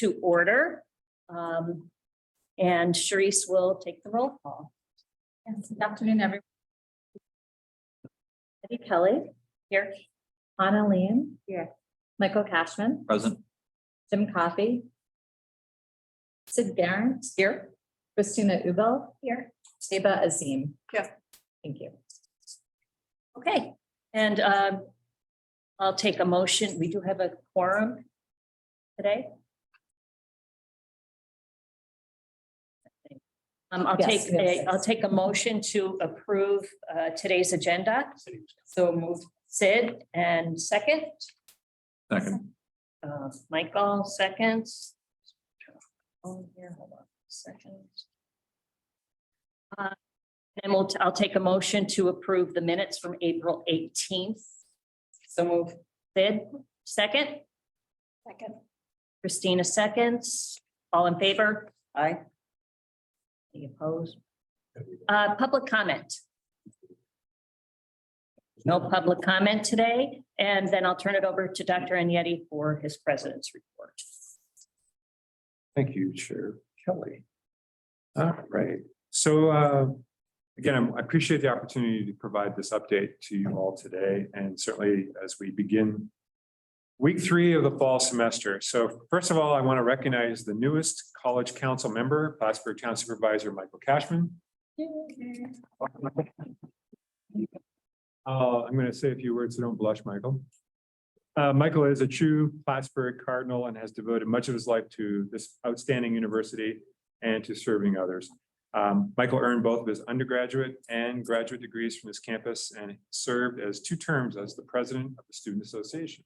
to order. And Sharice will take the roll call. Yes, good afternoon, everyone. Eddie Kelly. Here. Anna Lean. Here. Michael Cashman. Present. Jim Coffey. Sid Barron. Here. Christina Ubel. Here. Seba Azim. Yeah. Thank you. Okay, and I'll take a motion. We do have a quorum today. I'll take a motion to approve today's agenda. So move Sid and second. Second. Michael seconds. Oh, here, hold on a second. And I'll take a motion to approve the minutes from April 18th. So move Sid, second. Second. Christina seconds. All in favor? Aye. Any opposed? Public comment. No public comment today, and then I'll turn it over to Dr. Agnetti for his president's report. Thank you, Chair Kelly. All right, so again, I appreciate the opportunity to provide this update to you all today, and certainly as we begin week 3 of the fall semester. So first of all, I want to recognize the newest College Council member, Plattsburgh Town Supervisor Michael Cashman. I'm going to say a few words, so don't blush, Michael. Michael is a true Plattsburgh Cardinal and has devoted much of his life to this outstanding university and to serving others. Michael earned both of his undergraduate and graduate degrees from this campus and served as 2 terms as the president of the Student Association.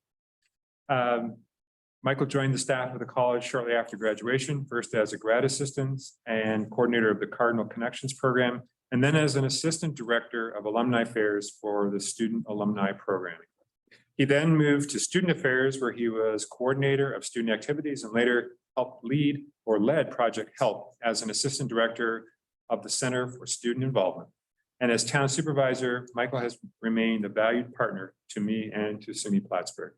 Michael joined the staff of the college shortly after graduation, first as a grad assistant and coordinator of the Cardinal Connections program, and then as an assistant director of alumni affairs for the student alumni programming. He then moved to student affairs, where he was coordinator of student activities and later helped lead or led Project Help as an assistant director of the Center for Student Involvement. And as town supervisor, Michael has remained a valued partner to me and to SUNY Plattsburgh.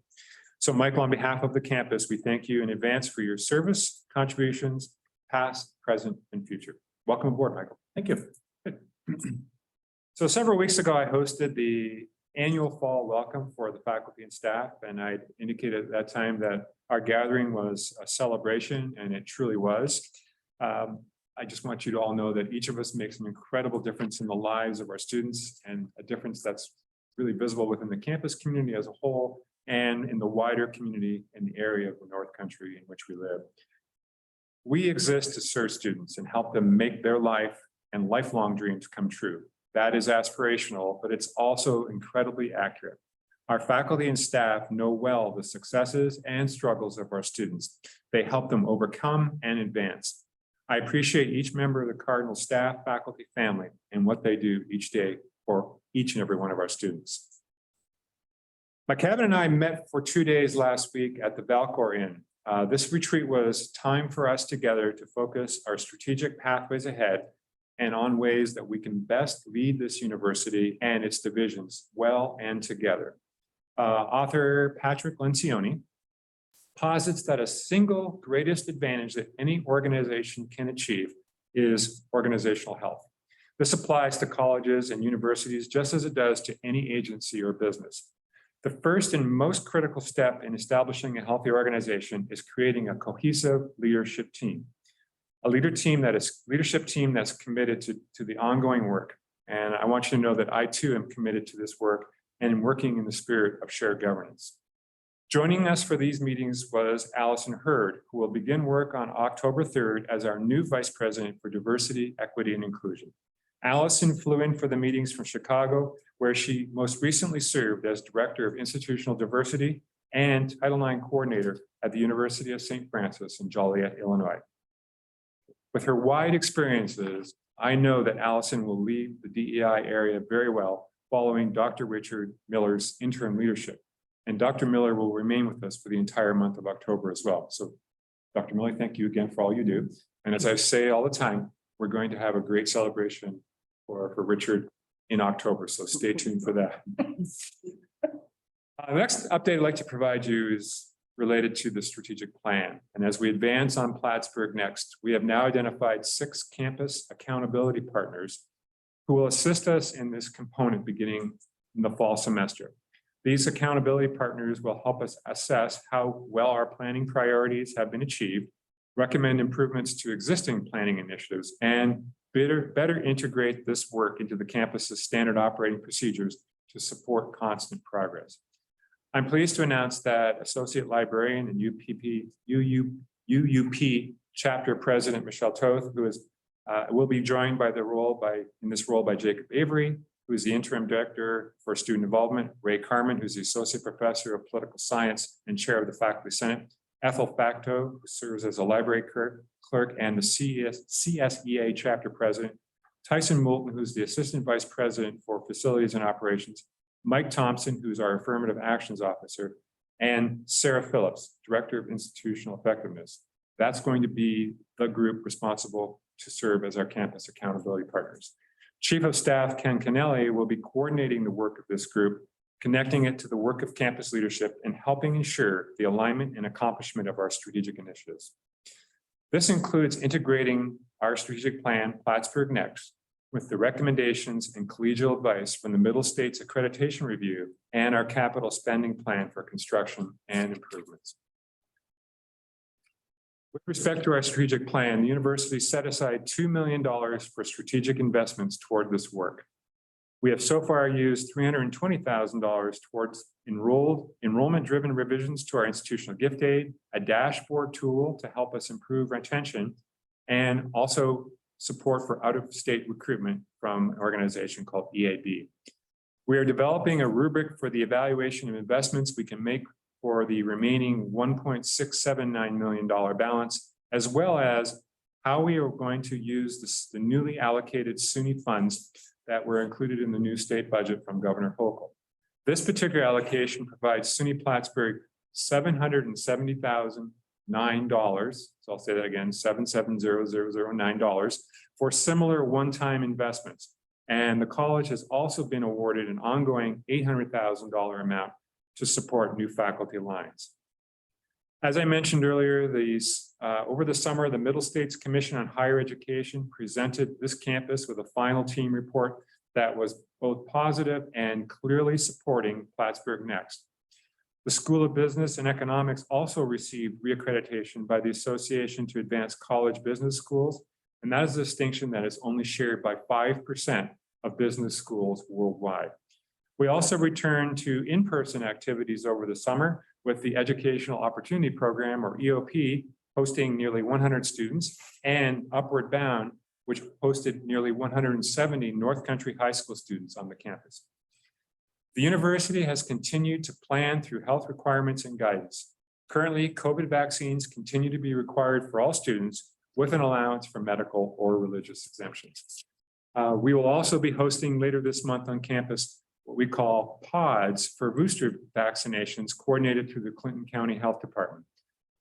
So Michael, on behalf of the campus, we thank you in advance for your service, contributions, past, present, and future. Welcome aboard, Michael. Thank you. So several weeks ago, I hosted the annual fall welcome for the faculty and staff, and I indicated at that time that our gathering was a celebration, and it truly was. I just want you to all know that each of us makes an incredible difference in the lives of our students, and a difference that's really visible within the campus community as a whole and in the wider community in the area of the North Country in which we live. We exist to serve students and help them make their life and lifelong dreams come true. That is aspirational, but it's also incredibly accurate. Our faculty and staff know well the successes and struggles of our students. They help them overcome and advance. I appreciate each member of the Cardinal staff, faculty, family, and what they do each day for each and every one of our students. My cabinet and I met for 2 days last week at the Valcor Inn. This retreat was time for us together to focus our strategic pathways ahead and on ways that we can best lead this university and its divisions well and together. Author Patrick Lencioni posits that a single greatest advantage that any organization can achieve is organizational health. This applies to colleges and universities just as it does to any agency or business. The first and most critical step in establishing a healthy organization is creating a cohesive leadership team. A leadership team that's committed to the ongoing work. And I want you to know that I too am committed to this work and am working in the spirit of shared governance. Joining us for these meetings was Allison Hurd, who will begin work on October 3rd as our new Vice President for Diversity, Equity, and Inclusion. Allison flew in for the meetings from Chicago, where she most recently served as Director of Institutional Diversity and Title IX Coordinator at the University of St. Francis in Joliet, Illinois. With her wide experiences, I know that Allison will lead the DEI area very well following Dr. Richard Miller's interim leadership. And Dr. Miller will remain with us for the entire month of October as well. So Dr. Miller, thank you again for all you do. And as I say all the time, we're going to have a great celebration for Richard in October. So stay tuned for that. The next update I'd like to provide you is related to the strategic plan. And as we advance on Plattsburgh Next, we have now identified 6 campus accountability partners who will assist us in this component beginning in the fall semester. These accountability partners will help us assess how well our planning priorities have been achieved, recommend improvements to existing planning initiatives, and better integrate this work into the campus's standard operating procedures to support constant progress. I'm pleased to announce that Associate Librarian and UUP Chapter President Michelle Toth, who is will be joined in this role by Jacob Avery, who is the Interim Director for Student Involvement, Ray Carmen, who's the Associate Professor of Political Science and Chair of the Faculty Senate, Ethel Facto, who serves as a library clerk and the CSEA Chapter President, Tyson Moulton, who's the Assistant Vice President for Facilities and Operations, Mike Thompson, who's our Affirmative Actions Officer, and Sarah Phillips, Director of Institutional Effectiveness. That's going to be the group responsible to serve as our campus accountability partners. Chief of Staff Ken Kennelly will be coordinating the work of this group, connecting it to the work of campus leadership, and helping ensure the alignment and accomplishment of our strategic initiatives. This includes integrating our strategic plan, Plattsburgh Next, with the recommendations and collegial advice from the Middle States Accreditation Review and our capital spending plan for construction and improvements. With respect to our strategic plan, the university set aside $2 million for strategic investments toward this work. We have so far used $320,000 towards enrollment-driven revisions to our institutional gift aid, a dashboard tool to help us improve retention, and also support for out-of-state recruitment from an organization called EAB. We are developing a rubric for the evaluation of investments we can make for the remaining $1.679 million balance, as well as how we are going to use the newly allocated SUNY funds that were included in the new state budget from Governor Hochul. This particular allocation provides SUNY Plattsburgh $770,009. So I'll say that again, $770,009 for similar one-time investments. And the college has also been awarded an ongoing $800,000 amount to support new faculty lines. As I mentioned earlier, over the summer, the Middle States Commission on Higher Education presented this campus with a final team report that was both positive and clearly supporting Plattsburgh Next. The School of Business and Economics also received reaccreditation by the Association to Advance College Business Schools, and that is a distinction that is only shared by 5% of business schools worldwide. We also returned to in-person activities over the summer with the Educational Opportunity Program, or EOP, hosting nearly 100 students, and Upward Bound, which hosted nearly 170 North Country High School students on the campus. The university has continued to plan through health requirements and guidance. Currently, COVID vaccines continue to be required for all students with an allowance for medical or religious exemptions. We will also be hosting later this month on campus what we call pods for booster vaccinations coordinated through the Clinton County Health Department.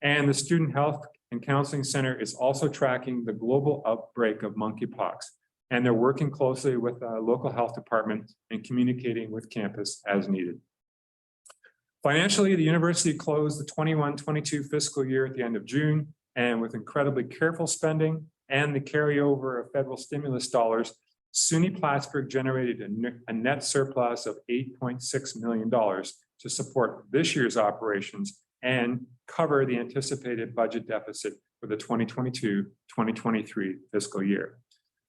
And the Student Health and Counseling Center is also tracking the global outbreak of monkeypox. And they're working closely with the local health department and communicating with campus as needed. Financially, the university closed the 21-22 fiscal year at the end of June, and with incredibly careful spending and the carryover of federal stimulus dollars, SUNY Plattsburgh generated a net surplus of $8.6 million to support this year's operations and cover the anticipated budget deficit for the 2022-2023 fiscal year.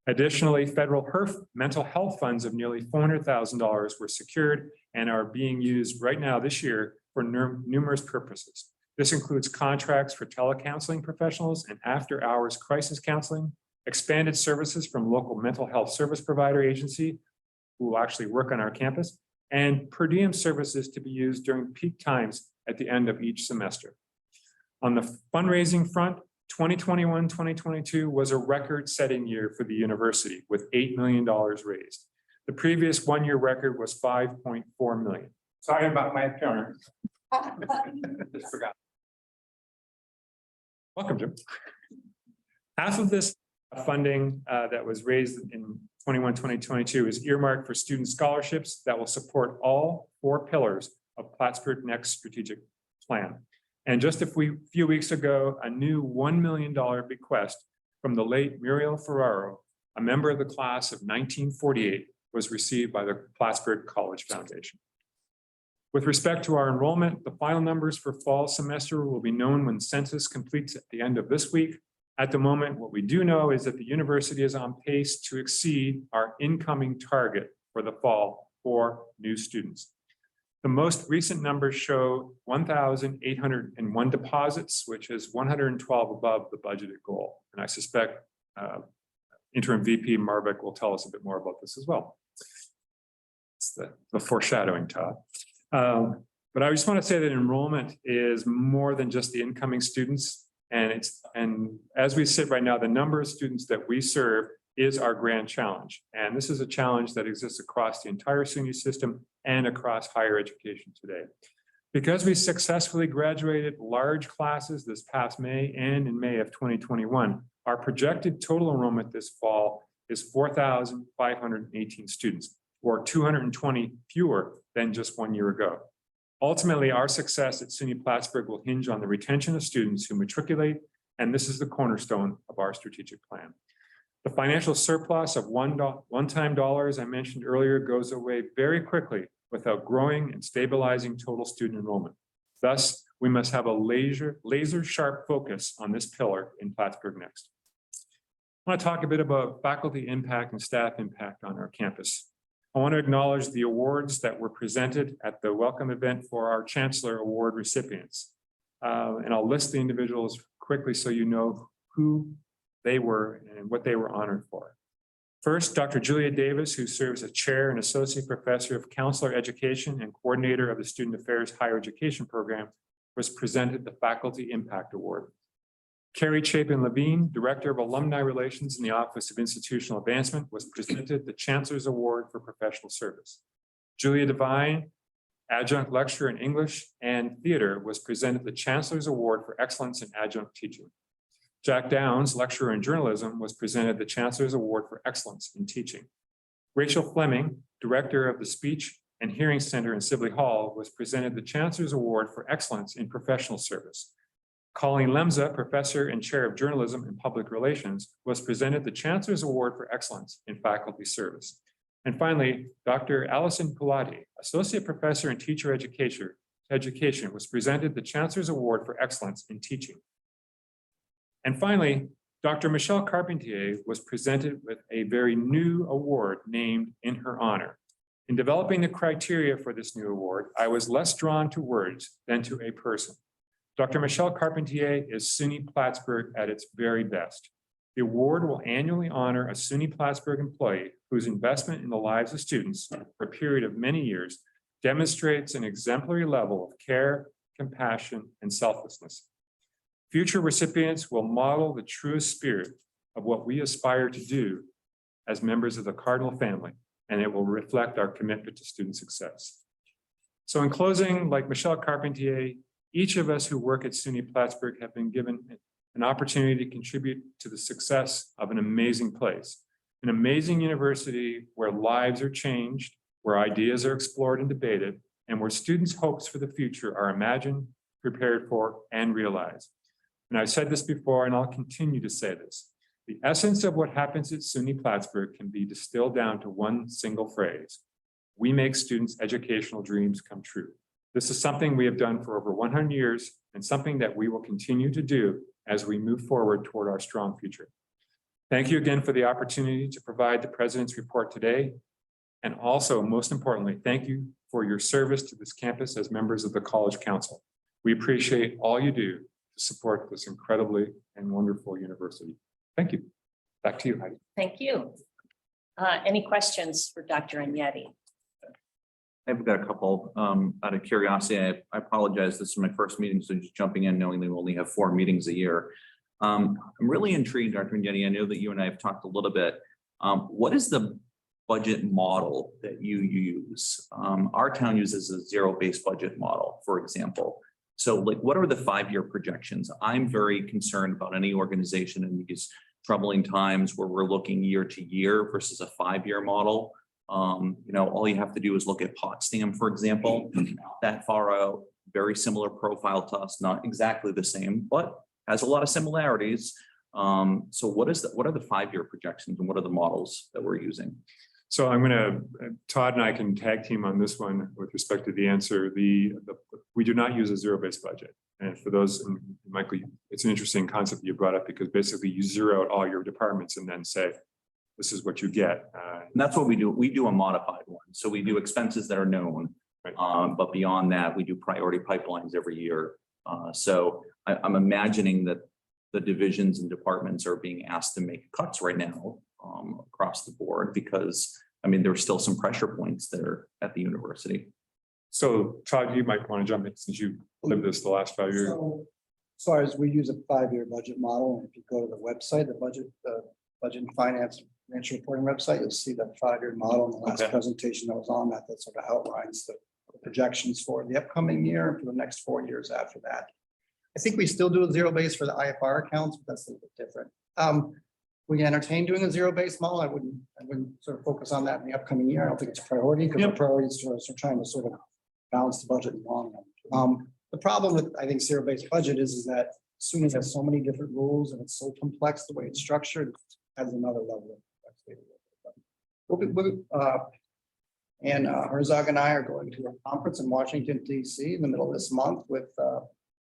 Additionally, federal HERF mental health funds of nearly $400,000 were secured and are being used right now this year for numerous purposes. This includes contracts for telecounseling professionals and after-hours crisis counseling, expanded services from local mental health service provider agency who will actually work on our campus, and per diem services to be used during peak times at the end of each semester. On the fundraising front, 2021-2022 was a record-setting year for the university with $8 million raised. The previous one-year record was $5.4 million. Sorry about my appearance. Just forgot. Welcome, Jim. Half of this funding that was raised in 21-2022 is earmarked for student scholarships that will support all 4 pillars of Plattsburgh Next strategic plan. And just a few weeks ago, a new $1 million bequest from the late Muriel Ferraro, a member of the class of 1948, was received by the Plattsburgh College Foundation. With respect to our enrollment, the final numbers for fall semester will be known when census completes at the end of this week. At the moment, what we do know is that the university is on pace to exceed our incoming target for the fall for new students. The most recent numbers show 1,801 deposits, which is 112 above the budgeted goal. And I suspect Interim VP Marvick will tell us a bit more about this as well. It's the foreshadowing, Todd. But I just want to say that enrollment is more than just the incoming students. And as we sit right now, the number of students that we serve is our grand challenge. And this is a challenge that exists across the entire SUNY system and across higher education today. Because we successfully graduated large classes this past May and in May of 2021, our projected total enrollment this fall is 4,518 students, or 220 fewer than just 1 year ago. Ultimately, our success at SUNY Plattsburgh will hinge on the retention of students who matriculate, and this is the cornerstone of our strategic plan. The financial surplus of one-time dollars I mentioned earlier goes away very quickly without growing and stabilizing total student enrollment. Thus, we must have a laser sharp focus on this pillar in Plattsburgh Next. I want to talk a bit about faculty impact and staff impact on our campus. I want to acknowledge the awards that were presented at the welcome event for our Chancellor Award recipients. And I'll list the individuals quickly so you know who they were and what they were honored for. First, Dr. Julia Davis, who serves as Chair and Associate Professor of Counselor Education and Coordinator of the Student Affairs Higher Education Program, was presented the Faculty Impact Award. Carrie Chapin-Levine, Director of Alumni Relations in the Office of Institutional Advancement, was presented the Chancellor's Award for Professional Service. Julia Devine, Adjunct Lecturer in English and Theater, was presented the Chancellor's Award for Excellence in Adjunct Teaching. Jack Downs, Lecturer in Journalism, was presented the Chancellor's Award for Excellence in Teaching. Rachel Fleming, Director of the Speech and Hearing Center in Sibley Hall, was presented the Chancellor's Award for Excellence in Professional Service. Colleen Lemza, Professor and Chair of Journalism and Public Relations, was presented the Chancellor's Award for Excellence in Faculty Service. And finally, Dr. Allison Pulati, Associate Professor in Teacher Education, was presented the Chancellor's Award for Excellence in Teaching. And finally, Dr. Michelle Carpentier was presented with a very new award named in her honor. In developing the criteria for this new award, I was less drawn to words than to a person. Dr. Michelle Carpentier is SUNY Plattsburgh at its very best. The award will annually honor a SUNY Plattsburgh employee whose investment in the lives of students for a period of many years demonstrates an exemplary level of care, compassion, and selflessness. Future recipients will model the truest spirit of what we aspire to do as members of the Cardinal family, and it will reflect our commitment to student success. So in closing, like Michelle Carpentier, each of us who work at SUNY Plattsburgh have been given an opportunity to contribute to the success of an amazing place, an amazing university where lives are changed, where ideas are explored and debated, and where students' hopes for the future are imagined, prepared for, and realized. And I've said this before, and I'll continue to say this. The essence of what happens at SUNY Plattsburgh can be distilled down to one single phrase. We make students' educational dreams come true. This is something we have done for over 100 years and something that we will continue to do as we move forward toward our strong future. Thank you again for the opportunity to provide the President's report today. And also, most importantly, thank you for your service to this campus as members of the College Council. We appreciate all you do to support this incredibly and wonderful university. Thank you. Back to you, Heidi. Thank you. Any questions for Dr. Agnetti? I've got a couple. Out of curiosity, I apologize. This is my first meeting, so just jumping in knowing we only have 4 meetings a year. I'm really intrigued, Dr. Agnetti. I know that you and I have talked a little bit. What is the budget model that you use? Our town uses a zero-based budget model, for example. So like, what are the 5-year projections? I'm very concerned about any organization in these troubling times where we're looking year to year versus a 5-year model. You know, all you have to do is look at Potsdam, for example, that far out. very similar profile to us, not exactly the same, but has a lot of similarities. So what are the 5-year projections and what are the models that we're using? So Todd and I can tag team on this one with respect to the answer. We do not use a zero-based budget. And for those, and Michael, it's an interesting concept you brought up because basically you zero out all your departments and then say, this is what you get. And that's what we do. We do a modified one. So we do expenses that are known. Right. But beyond that, we do priority pipelines every year. So I'm imagining that the divisions and departments are being asked to make cuts right now across the board because, I mean, there's still some pressure points there at the university. So Todd, you might want to jump in since you lived this the last 5 years. So, as far as we use a 5-year budget model, and if you go to the website, the budget and finance financial reporting website, you'll see that 5-year model in the last Okay. presentation that was on that sort of outlines the projections for the upcoming year and for the next 4 years after that. I think we still do a zero base for the IFR accounts, but that's a little bit different. We entertain doing a zero base model. I wouldn't sort of focus on that in the upcoming year. I don't think it's a priority because the priority is trying to sort of balance the budget in the long run. The problem with, I think, zero-based budget is that SUNY has so many different rules and it's so complex the way it's structured, it adds another level of complexity. Herzog and I are going to a conference in Washington, DC in the middle of this month with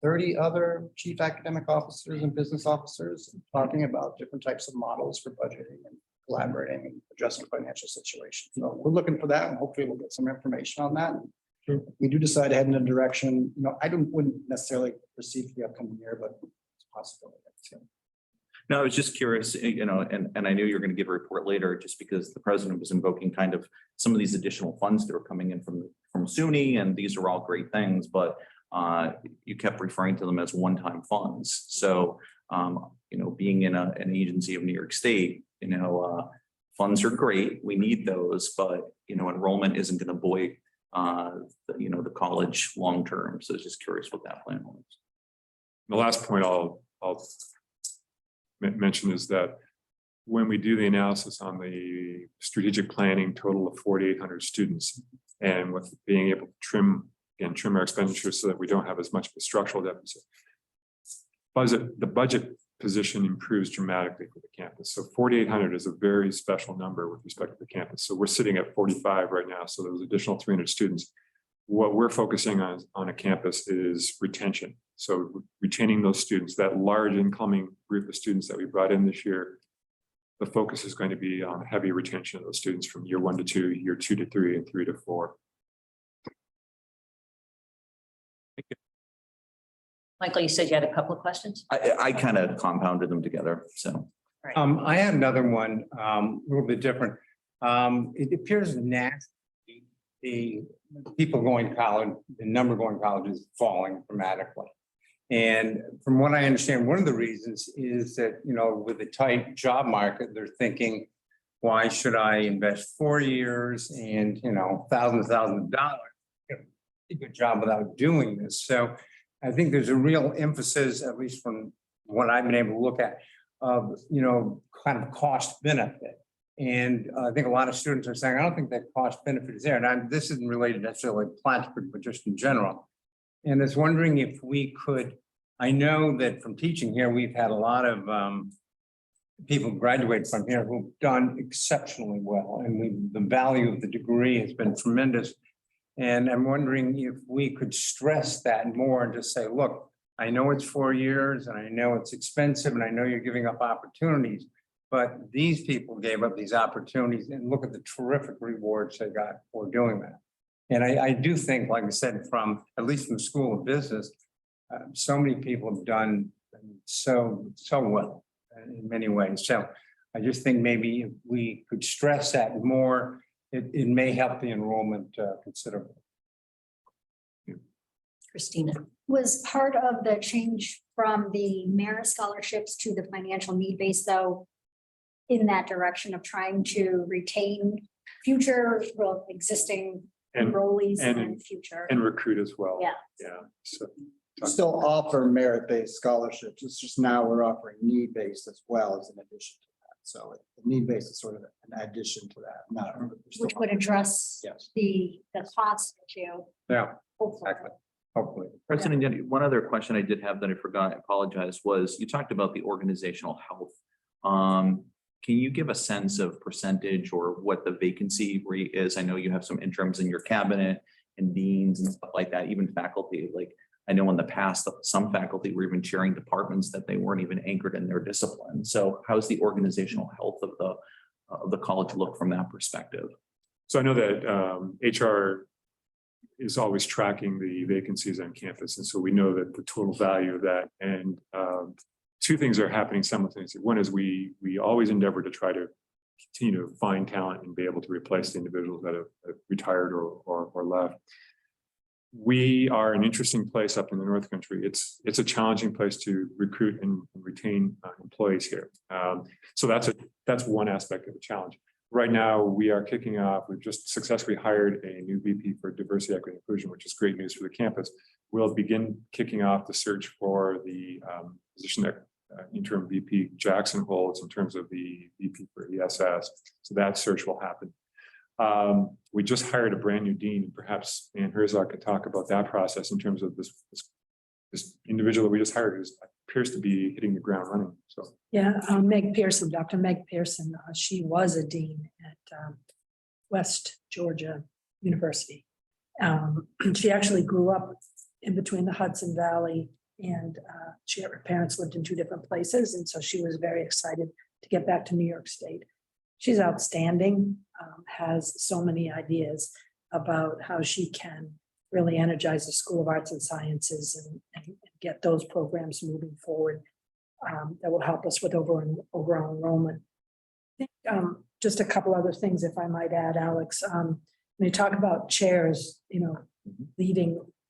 30 other chief academic officers and business officers talking about different types of models for budgeting and collaborating and addressing financial situations. So we're looking for that and hopefully we'll get some information on that. If we do decide to head in a direction, wouldn't necessarily proceed for the upcoming year, but it's a possibility. No, I was just curious, and I knew you were going to give a report later just because the president was invoking kind of some of these additional funds that are coming in from SUNY, and these are all great things, but you kept referring to them as one-time funds. So, being in an agency of New York State, funds are great. We need those, but, enrollment isn't going to buoy the college long-term. So I was just curious what that plan was. The last point I'll mention is that when we do the analysis on the strategic planning total of 4,800 students, and with being able to trim our expenditures so that we don't have as much of a structural deficit, the budget position improves dramatically for the campus. So 4,800 is a very special number with respect to the campus. So we're sitting at 45 right now. So those additional 300 students. What we're focusing on a campus is retention. So retaining those students, that large incoming group of students that we brought in this year, the focus is going to be on heavy retention of those students from year 1 to 2, year 2 to 3, and 3 to 4. Michael, you said you had a couple of questions? I kind of compounded them together. So I had another one, a little bit different. It appears nationally, the people going to college, the number going to college is falling dramatically. And from what I understand, one of the reasons is that, with the tight job market, they're thinking, why should I invest 4 years and, thousands of dollars, a good job without doing this? So I think there's a real emphasis, at least from what I've been able to look at, of, kind of cost benefit. And I think a lot of students are saying, I don't think that cost benefit is there. And this isn't related necessarily to Plattsburgh, but just in general. And I was wondering if we could, I know that from teaching here, we've had a lot of people graduate from here who've done exceptionally well. And the value of the degree has been tremendous. And I'm wondering if we could stress that more and just say, look, I know it's 4 years and I know it's expensive and I know you're giving up opportunities, but these people gave up these opportunities and look at the terrific rewards they got for doing that. And I do think, like I said, at least from the School of Business, so many people have done so well in many ways. So I just think maybe if we could stress that more, it may help the enrollment considerably. Christina. Was part of the change from the merit scholarships to the financial need base, though, in that direction of trying to retain existing enrollees and future? And recruit as well. Yeah. Yeah. So We still offer merit-based scholarships. It's just now we're offering need-based as well as an addition to that. So the need-based is sort of an addition to that, Which would address Yes. the cost issue. Yeah, Hopefully. exactly. hopefully. President, Denny, one other question I did have that I forgot, I apologize, was you talked about the organizational health. Can you give a sense of percentage or what the vacancy rate is? I know you have some interims in your cabinet and deans and stuff like that, even faculty. Like, I know in the past, some faculty were even chairing departments that they weren't even anchored in their discipline. So how's the organizational health of the college look from that perspective? So I know that HR is always tracking the vacancies on campus. And so we know that the total value of that, and two things are happening simultaneously. One is we always endeavor to try to continue to find talent and be able to replace the individuals that have retired or left. We are an interesting place up in the North Country. It's a challenging place to recruit and retain employees here. So that's one aspect of the challenge. Right now, we are kicking off. We've just successfully hired a new VP for diversity, equity, and inclusion, which is great news for the campus. We'll begin kicking off the search for the position that interim VP Jackson holds in terms of the VP for ESS. So that search will happen. We just hired a brand new dean. Perhaps Ann Herzog could talk about that process in terms of this individual that we just hired, who appears to be hitting the ground running. So Yeah, Meg Pearson, Dr. Meg Pearson, she was a dean at West Georgia University. She actually grew up in between the Hudson Valley, and her parents lived in two different places. And so she was very excited to get back to New York State. She's outstanding, has so many ideas about how she can really energize the School of Arts and Sciences and get those programs moving forward. That will help us with overall enrollment. I think just a couple other things, if I might add, Alex. When you talk about chairs,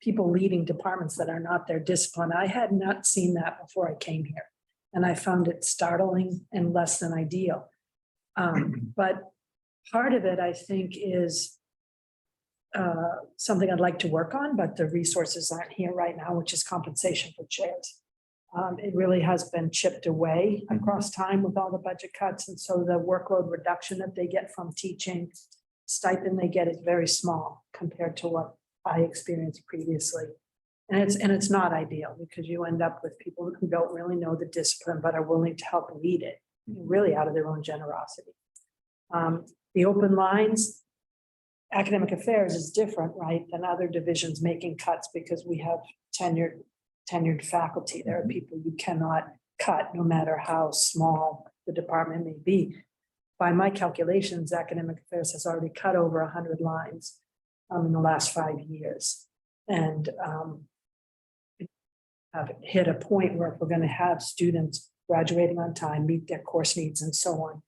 people leading departments that are not their discipline, I had not seen that before I came here, and I found it startling and less than ideal. But part of it, I think, is something I'd like to work on, but the resources aren't here right now, which is compensation for chairs. It really has been chipped away across time with all the budget cuts. And so the workload reduction that they get from teaching, stipend they get is very small compared to what I experienced previously. And it's not ideal, because you end up with people who don't really know the discipline, but are willing to help lead it, really out of their own generosity. The open lines, academic affairs is different, right, than other divisions making cuts, because we have tenured faculty. There are people you cannot cut, no matter how small the department may be. By my calculations, academic affairs has already cut over 100 lines in the last 5 years. And have hit a point where if we're going to have students graduating on time, meet their course needs and so on,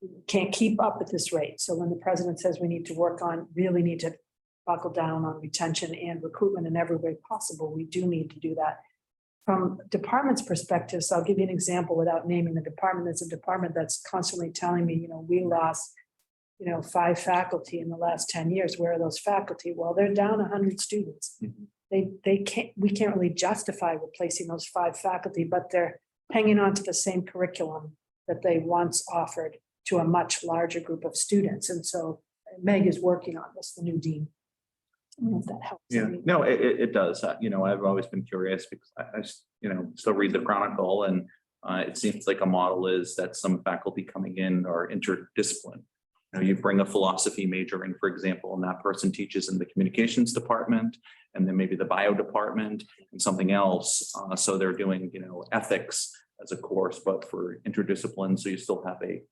we can't keep up at this rate. So when the president says we need to really need to buckle down on retention and recruitment in every way possible, we do need to do that. From department's perspective, so I'll give you an example without naming the department. There's a department that's constantly telling me, we lost, 5 faculty in the last 10 years. Where are those faculty? Well, they're down 100 students. We can't really justify replacing those 5 faculty, but they're hanging on to the same curriculum that they once offered to a much larger group of students. And so Meg is working on this, the new dean. I don't know if that helps. Yeah, no, it does. I've always been curious because I still read the Chronicle, and it seems like a model is that some faculty coming in are interdisciplinary. You bring a philosophy major in, for example, and that person teaches in the communications department, and then maybe the bio department and something else. So they're doing, ethics as a course, but for interdiscipline. So you still have a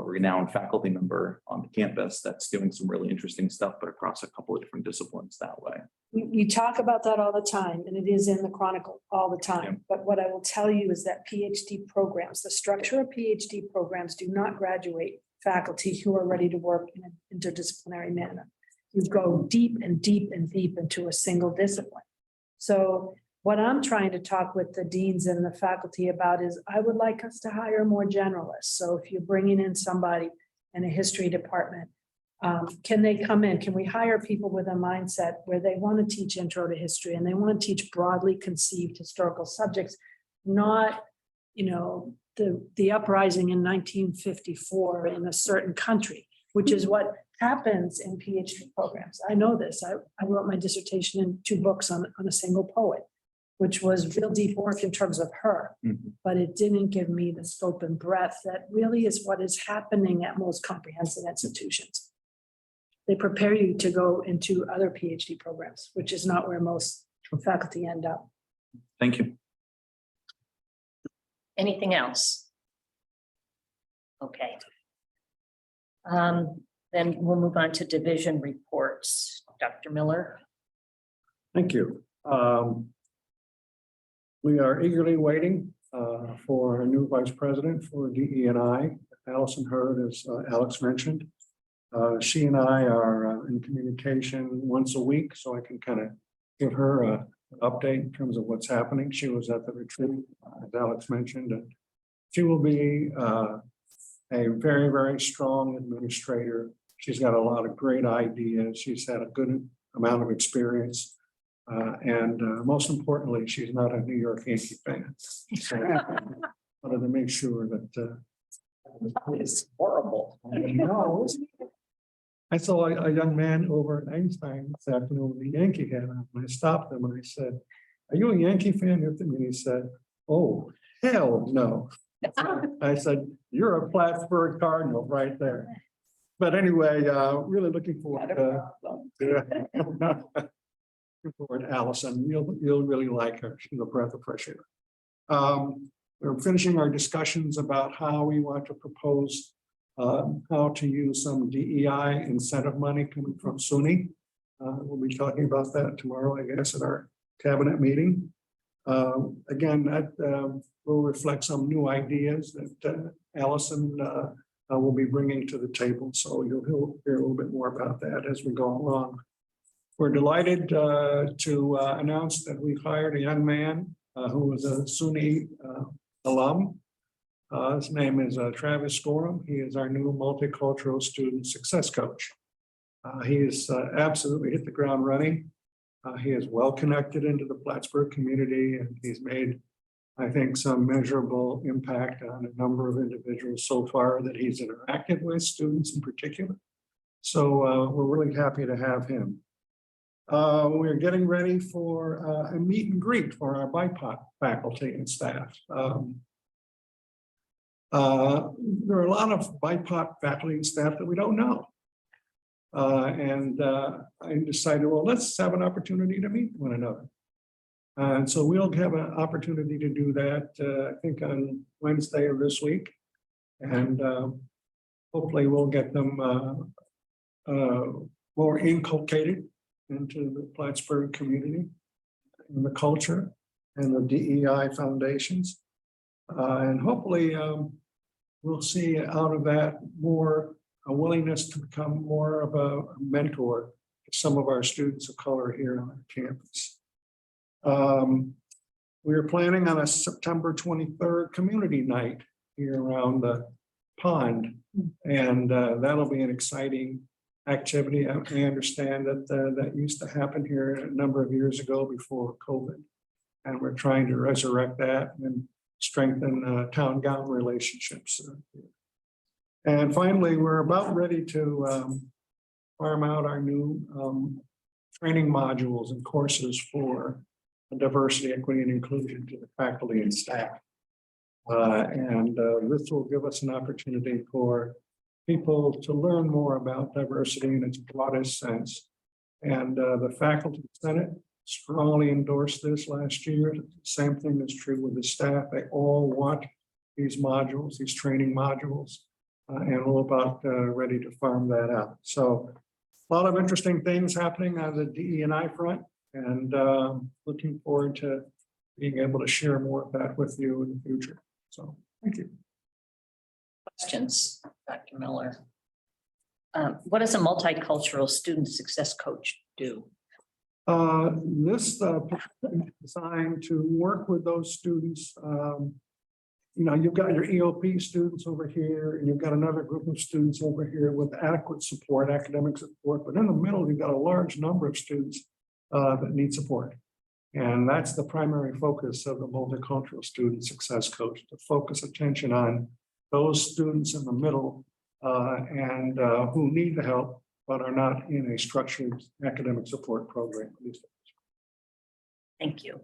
renowned faculty member on the campus that's doing some really interesting stuff, but across a couple of different disciplines that way. We talk about that all the time, and it is in the Chronicle all the time. Yeah. But what I will tell you is that PhD programs, the structure of PhD programs, do not graduate faculty who are ready to work in an interdisciplinary manner. You go deep and deep and deep into a single discipline. So what I'm trying to talk with the deans and the faculty about is I would like us to hire more generalists. So if you're bringing in somebody in a history department, can they come in? Can we hire people with a mindset where they want to teach intro to history and they want to teach broadly conceived historical subjects, not, the uprising in 1954 in a certain country, which is what happens in PhD programs. I know this. I wrote my dissertation in 2 books on a single poet, which was real deep work in terms of her, but it didn't give me the scope and breadth that really is what is happening at most comprehensive institutions. They prepare you to go into other PhD programs, which is not where most faculty end up. Thank you. Anything else? Okay. Then we'll move on to division reports. Dr. Miller. Thank you. We are eagerly waiting for a new vice president for DE&I. Allison Hurd, as Alex mentioned. She and I are in communication once a week, so I can kind of give her an update in terms of what's happening. She was at the retreat, as Alex mentioned, and she will be a very, very strong administrator. She's got a lot of great ideas. She's had a good amount of experience. And most importantly, she's not a New York Yankee fan. So I wanted to make sure that It's horrible. no. I saw a young man over at Einstein this afternoon with a Yankee hat on. And I stopped him and I said, "Are you a Yankee fan?" And he said, "Oh, hell no." I said, "You're a Plattsburgh Cardinal right there." But anyway, really looking forward to Allison. You'll really like her. She's a breath of fresh air. We're finishing our discussions about how we want to propose how to use some DEI incentive money coming from SUNY. We'll be talking about that tomorrow, I guess, at our cabinet meeting. Again, that will reflect some new ideas that Allison will be bringing to the table. So you'll hear a little bit more about that as we go along. We're delighted to announce that we've hired a young man who is a SUNY alum. His name is Travis Scorum. He is our new multicultural student success coach. He has absolutely hit the ground running. He is well connected into the Plattsburgh community, and he's made, I think, some measurable impact on a number of individuals so far that he's interacted with, students in particular. So we're really happy to have him. We're getting ready for a meet and greet for our BIPOC faculty and staff. There are a lot of BIPOC faculty and staff that we don't know. And I decided, well, let's have an opportunity to meet one another. And so we'll have an opportunity to do that, I think on Wednesday of this week. And hopefully we'll get them more inculcated into the Plattsburgh community and the culture and the DEI foundations. And hopefully we'll see out of that more a willingness to become more of a mentor to some of our students of color here on our campus. We are planning on a September 23rd community night here around the pond. And that'll be an exciting activity. I understand that that used to happen here a number of years ago before COVID. And we're trying to resurrect that and strengthen town-gown relationships. And finally, we're about ready to farm out our new training modules and courses for diversity, equity, and inclusion to the faculty and staff. This will give us an opportunity for people to learn more about diversity in its broadest sense. And the Faculty Senate strongly endorsed this last year. The same thing is true with the staff. They all want these modules, these training modules, and we're about ready to farm that out. So a lot of interesting things happening on the DE&I front, and looking forward to being able to share more of that with you in the future. So thank you. Questions, Dr. Miller? What does a multicultural student success coach do? This is designed to work with those students. You know, you've got your EOP students over here, and you've got another group of students over here with adequate support, academic support. But in the middle, you've got a large number of students that need support. And that's the primary focus of the multicultural student success coach, to focus attention on those students in the middle and who need the help, but are not in a structured academic support program. Thank you.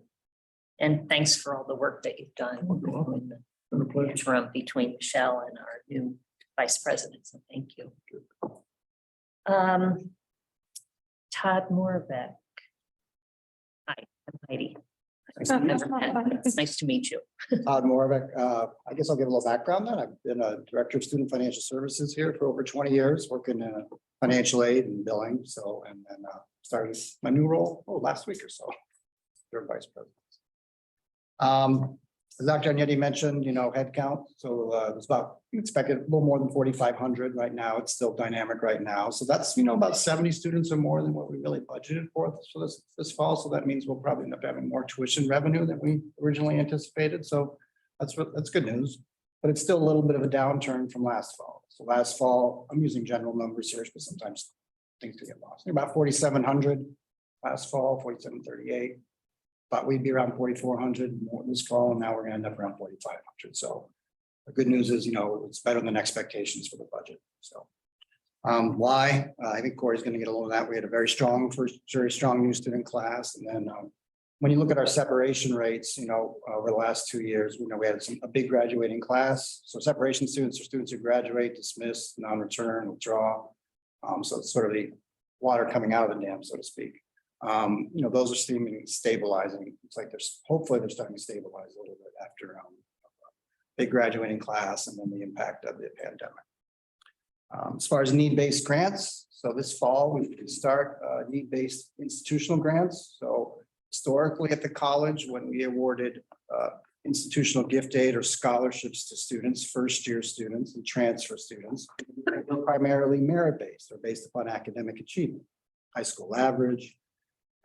And thanks for all the work that you've done Oh, you're welcome. in the Been a pleasure. interim between Michelle and our new vice president. So thank you. Todd Morbeck. Hi, I'm Heidi. Never met. It's nice to meet you. Todd Morbeck, I guess I'll give a little background then. I've been a director of student financial services here for over 20 years, working in financial aid and billing. So, and then started my new role last week or so. Third vice president. As Dr. Agnetti mentioned, head count. So it's about expected a little more than 4,500 right now. It's still dynamic right now. So that's, about 70 students or more than what we really budgeted for this fall. So that means we'll probably end up having more tuition revenue than we originally anticipated. So that's good news. But it's still a little bit of a downturn from last fall. So last fall, I'm using general numbers here because sometimes things do get lost. About 4,700 last fall, 4,738. Thought we'd be around 4,400 more this fall, and now we're gonna end up around 4,500. So the good news is, it's better than expectations for the budget. So why? I think Corey's gonna get a little of that. We had a very strong new student class. And then when you look at our separation rates, over the last 2 years, we had a big graduating class. So separation students are students who graduate, dismiss, non-return, withdraw. So it's sort of the water coming out of the dam, so to speak. Those are seeming stabilizing. It's like hopefully they're starting to stabilize a little bit after big graduating class and then the impact of the pandemic. As far as need-based grants, so this fall we can start need-based institutional grants. So historically at the college, when we awarded institutional gift aid or scholarships to students, first-year students and transfer students, they're primarily merit-based. They're based upon academic achievement, high school average,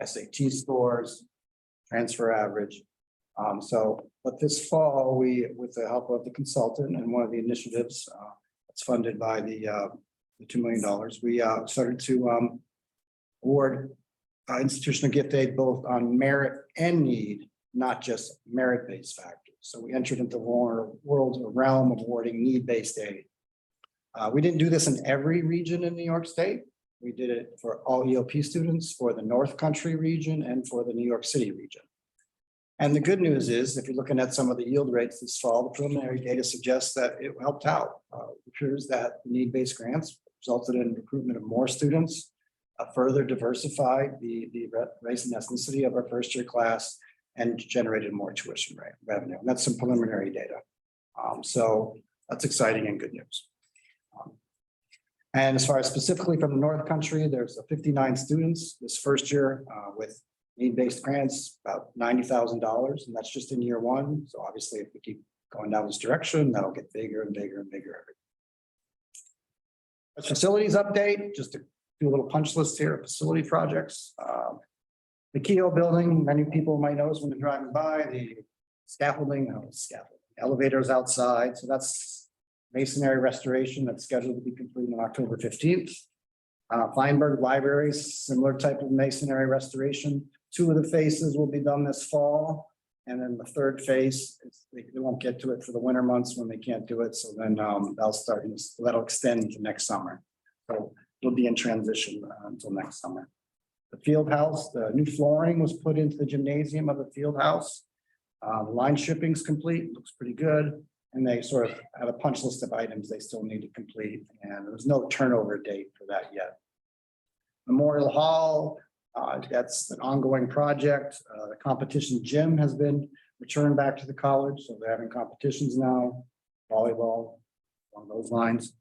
SAT scores, transfer average. But this fall, with the help of the consultant and one of the initiatives that's funded by the $2 million, we started to award institutional gift aid both on merit and need, not just merit-based factors. So we entered into the realm of awarding need-based aid. We didn't do this in every region in New York State. We did it for all EOP students, for the North Country region, and for the New York City region. And the good news is, if you're looking at some of the yield rates this fall, the preliminary data suggests that it helped out. It appears that need-based grants resulted in recruitment of more students, further diversified the race and ethnicity of our first-year class, and generated more tuition revenue. And that's some preliminary data. So that's exciting and good news. And as far as specifically from the North Country, there's 59 students this first year with need-based grants, about $90,000, and that's just in year one. So obviously, if we keep going down this direction, that'll get bigger and bigger and bigger. Facilities update, just to do a little punch list here of facility projects. The Keogh building, many people might notice when they're driving by, the scaffolding, elevators outside. So that's masonry restoration that's scheduled to be completed on October 15th. Feinberg Libraries, similar type of masonry restoration. 2 of the faces will be done this fall. And then the third phase, they won't get to it for the winter months when they can't do it. So then that'll extend into next summer. So it'll be in transition until next summer. The field house, the new flooring was put into the gymnasium of the field house. Line shipping's complete, looks pretty good. And they sort of have a punch list of items they still need to complete. And there's no turnover date for that yet. Memorial Hall, that's an ongoing project. The competition gym has been returned back to the college. So they're having competitions now, volleyball, along those lines.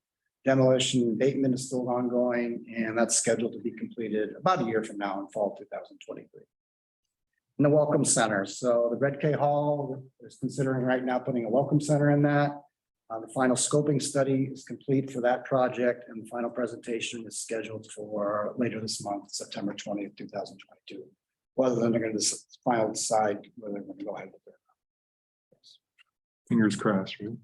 Demolition abatement is still ongoing, and that's scheduled to be completed about a year from now in fall 2023. And the Welcome Center. So the Red K Hall is considering right now putting a Welcome Center in that. The final scoping study is complete for that project, and the final presentation is scheduled for later this month, September 20th, 2022. Whether they're going to final decide whether they're going to go ahead with it. Fingers crossed, right?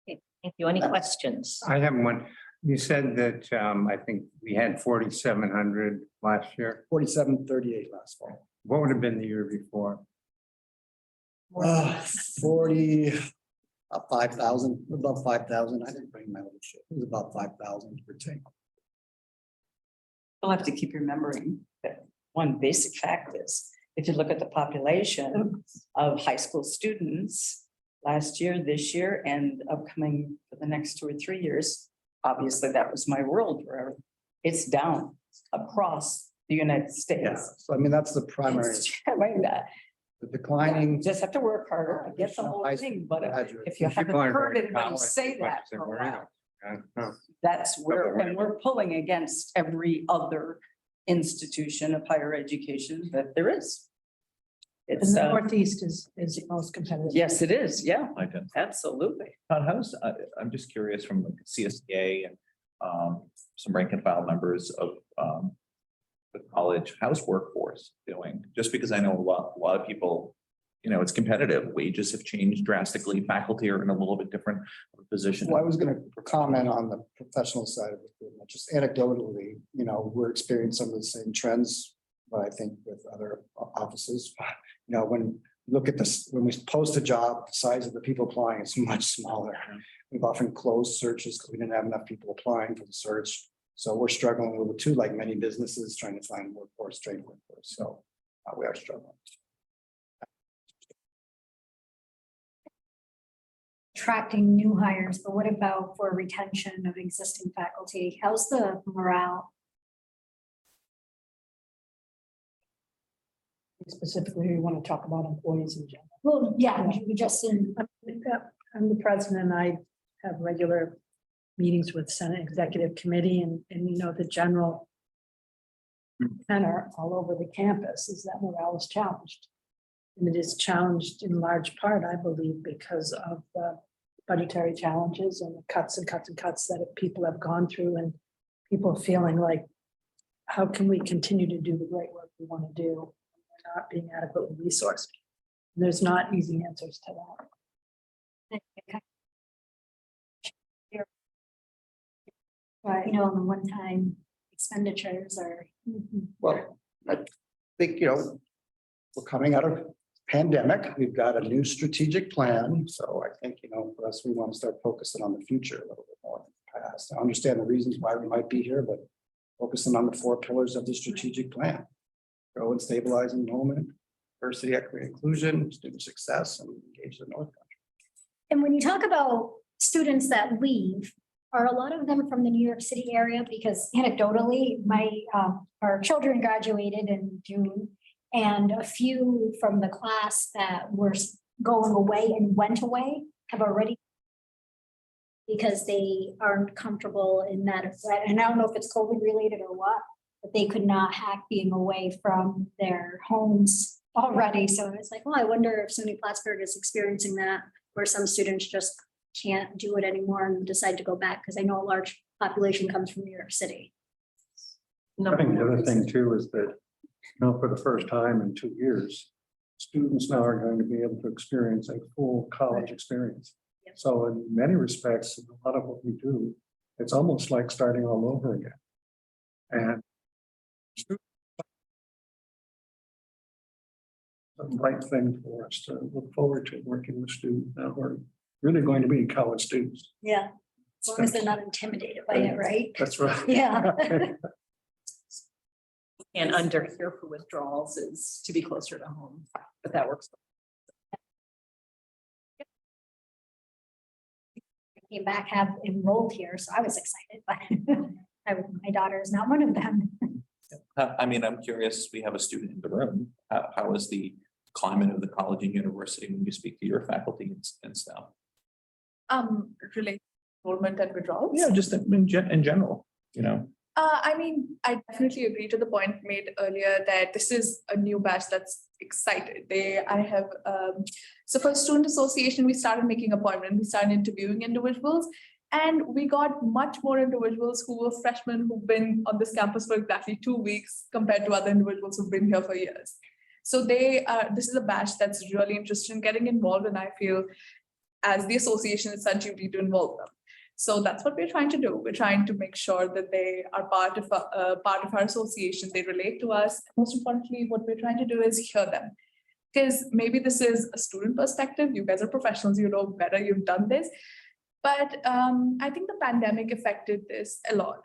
Okay, thank you. Any questions? I have one. You said that I think we had 4,700 last year. 4738 last fall. What would have been the year before? 40, about 5,000, above 5,000. I didn't bring my little shit. It was about 5,000 per take. You'll have to keep remembering that one basic fact is, if you look at the population of high school students last year, this year, and upcoming for the next 2 or 3 years, obviously that was my world where it's down across the United States. Yeah, so I mean, that's the primary, I mean, the declining. just have to work harder. I get the Additional whole high school thing, but graduates. if you haven't People aren't heard going to anybody college, say that, they're for a worried. while, that's where, and we're pulling against every other institution of higher education that there is. And It's, the Northeast is most competitive. yes, it is. Yeah, Like that. absolutely. Todd, I'm just curious from like CSEA and some rank and file members of the college, how's workforce doing? Just because I know a lot of people, you know, it's competitive. Wages have changed drastically. Faculty are in a little bit different position. Well, I was gonna comment on the professional side of it, just anecdotally, you know, we're experiencing some of the same trends, but I think with other offices, you know, when you look at this, when we post a job, the size of the people applying is much smaller. We've often closed searches because we didn't have enough people applying for the search. So we're struggling a little bit too, like many businesses trying to find workforce, trained workforce. So we are struggling. Attracting new hires, but what about for retention of existing faculty? How's the morale? Specifically, we want to talk about employees in general. Well, yeah, we just in, I'm the president and I have regular meetings with Senate Executive Committee and you know, the general tenor all over the campus is that morale is challenged. And it is challenged in large part, I believe, because of the budgetary challenges and the cuts and cuts and cuts that people have gone through and people feeling like, how can we continue to do the great work we want to do? We're not being adequately resourced. And there's not easy answers to that. you know, the one-time expenditures are. Well, I think, you know, we're coming out of pandemic. We've got a new strategic plan. So I think, you know, for us, we want to start focusing on the future a little bit more than the past. I understand the reasons why we might be here, but focusing on the 4 pillars of the strategic plan. Grow and stabilize enrollment, diversity, equity, inclusion, student success, and engage the North Country. And when you talk about students that leave, are a lot of them from the New York City area? Because anecdotally, our children graduated in June, and a few from the class that were going away and went away have already, because they aren't comfortable in that. And I don't know if it's COVID related or what, but they could not hack being away from their homes already. So it's like, well, I wonder if SUNY Plattsburgh is experiencing that, where some students just can't do it anymore and decide to go back, because I know a large population comes from New York City. I think the other thing too is that, you know, for the first time in 2 years, students now are going to be able to experience a full college experience. Yep. So in many respects, a lot of what we do, it's almost like starting all over again. And the right thing for us to look forward to working with students now who are really going to be college students. Yeah, as long as they're not intimidated by it, right? That's right. Yeah. And under here for withdrawals is to be closer to home, but that works. I came back, have enrolled here, so I was excited, but my daughter is not one of them. I mean, I'm curious, we have a student in the room. How is the climate of the college and university when you speak to your faculty and staff? Related enrollment and withdrawals? Yeah, just in general, you know. I mean, I definitely agree to the point made earlier that this is a new batch that's excited. So for student association, we started making appointments, we started interviewing individuals, and we got much more individuals who were freshmen who've been on this campus for exactly 2 weeks compared to other individuals who've been here for years. So this is a batch that's really interested in getting involved, and I feel as the association, it's our duty to involve them. So that's what we're trying to do. We're trying to make sure that they are part of our association. They relate to us. Most importantly, what we're trying to do is hear them. Because maybe this is a student perspective. You guys are professionals, you know better, you've done this. But I think the pandemic affected this a lot.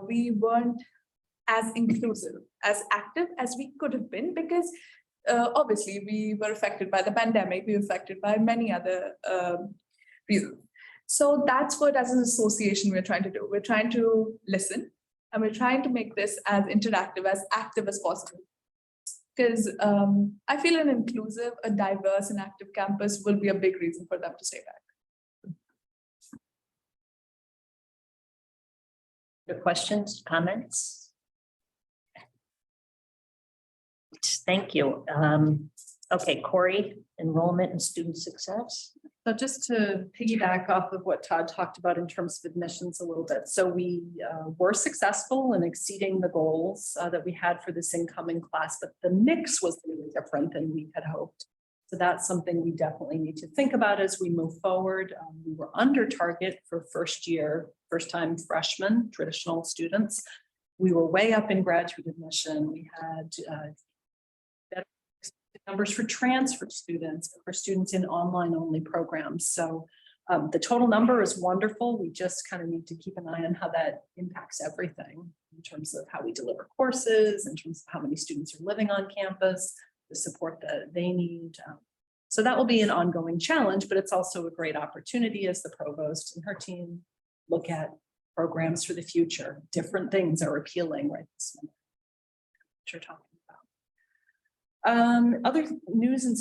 We weren't as inclusive, as active as we could have been, because obviously we were affected by the pandemic, we were affected by many other reasons. So that's what as an association we're trying to do. We're trying to listen and we're trying to make this as interactive, as active as possible. Because I feel an inclusive, a diverse and active campus will be a big reason for them to stay back. Your questions, comments? Thank you. Okay, Corey, enrollment and student success. So just to piggyback off of what Todd talked about in terms of admissions a little bit. So we were successful in exceeding the goals that we had for this incoming class, but the mix was really different than we had hoped. So that's something we definitely need to think about as we move forward. We were under target for first-time freshmen, traditional students. We were way up in graduate admission. We had better numbers for transfer students, for students in online only programs. So the total number is wonderful. We just kind of need to keep an eye on how that impacts everything in terms of how we deliver courses, in terms of how many students are living on campus, the support that they need. So that will be an ongoing challenge, but it's also a great opportunity as the provost and her team look at programs for the future. Different things are appealing right this minute. What you're talking about. Other news in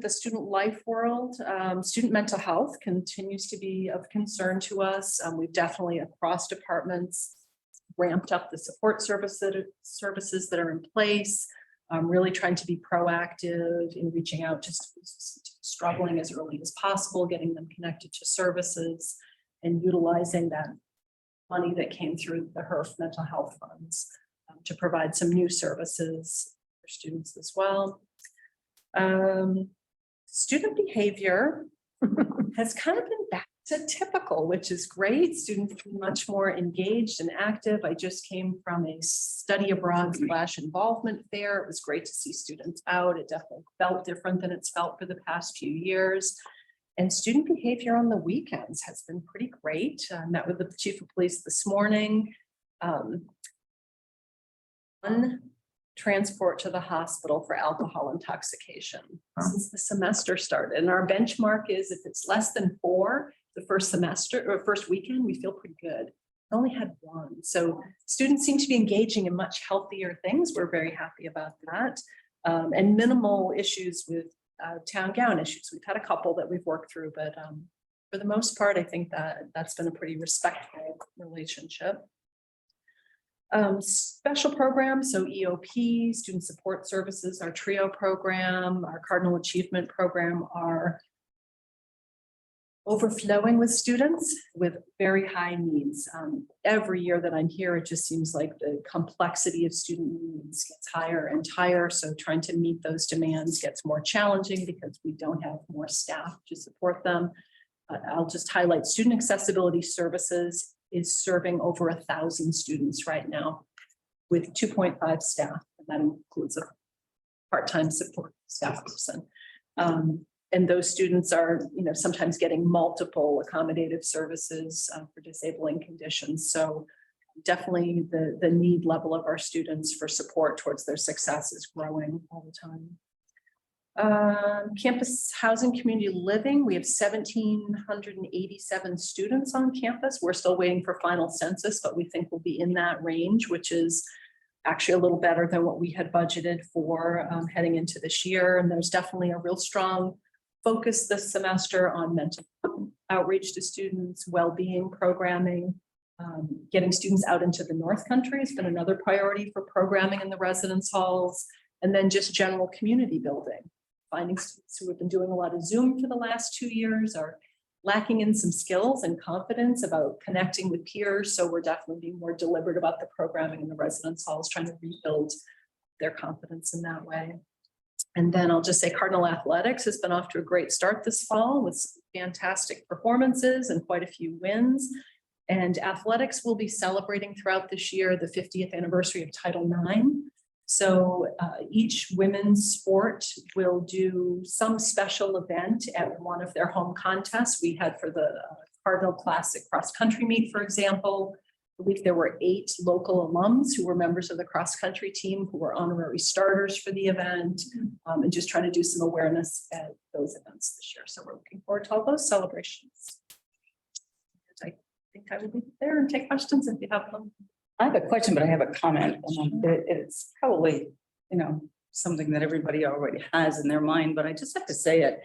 the student life world, student mental health continues to be of concern to us. We've definitely across departments ramped up the support services that are in place. Really trying to be proactive in reaching out to students struggling as early as possible, getting them connected to services and utilizing that money that came through the HERF mental health funds to provide some new services for students as well. Student behavior has kind of been back to typical, which is great. Students are much more engaged and active. I just came from a study abroad / involvement fair. It was great to see students out. It definitely felt different than it's felt for the past few years. And student behavior on the weekends has been pretty great. I met with the chief of police this morning. One transport to the hospital for alcohol intoxication since the semester started. And our benchmark is if it's less than 4 the first semester or first weekend, we feel pretty good. I only had 1. So students seem to be engaging in much healthier things. We're very happy about that. And minimal issues with town gown issues. We've had a couple that we've worked through, but for the most part, I think that that's been a pretty respectful relationship. Special programs, so EOP, student support services, our TRIO program, our Cardinal Achievement program are overflowing with students with very high needs. Every year that I'm here, it just seems like the complexity of student needs gets higher and higher. So trying to meet those demands gets more challenging because we don't have more staff to support them. I'll just highlight student accessibility services is serving over 1,000 students right now with 2.5 staff. And that includes a part-time support staff person. And those students are, sometimes getting multiple accommodative services for disabling conditions. So definitely the need level of our students for support towards their success is growing all the time. Campus housing community living, we have 1,787 students on campus. We're still waiting for final census, but we think we'll be in that range, which is actually a little better than what we had budgeted for heading into this year. And there's definitely a real strong focus this semester on mental outreach to students, well-being programming, getting students out into the North Country has been another priority for programming in the residence halls, and then just general community building. Finding students who have been doing a lot of Zoom for the last 2 years are lacking in some skills and confidence about connecting with peers. So we're definitely being more deliberate about the programming in the residence halls, trying to rebuild their confidence in that way. And then I'll just say Cardinal Athletics has been off to a great start this fall with some fantastic performances and quite a few wins. And athletics will be celebrating throughout this year the 50th anniversary of Title IX. So each women's sport will do some special event at one of their home contests. We had for the Cardinal Classic cross country meet, for example, believe there were 8 local alums who were members of the cross-country team who were honorary starters for the event, and just trying to do some awareness at those events this year. So we're looking forward to all those celebrations. I think I will be there and take questions if you have them. I have a question, but I have a comment, and it's probably, something that everybody already has in their mind, but I just have to say it.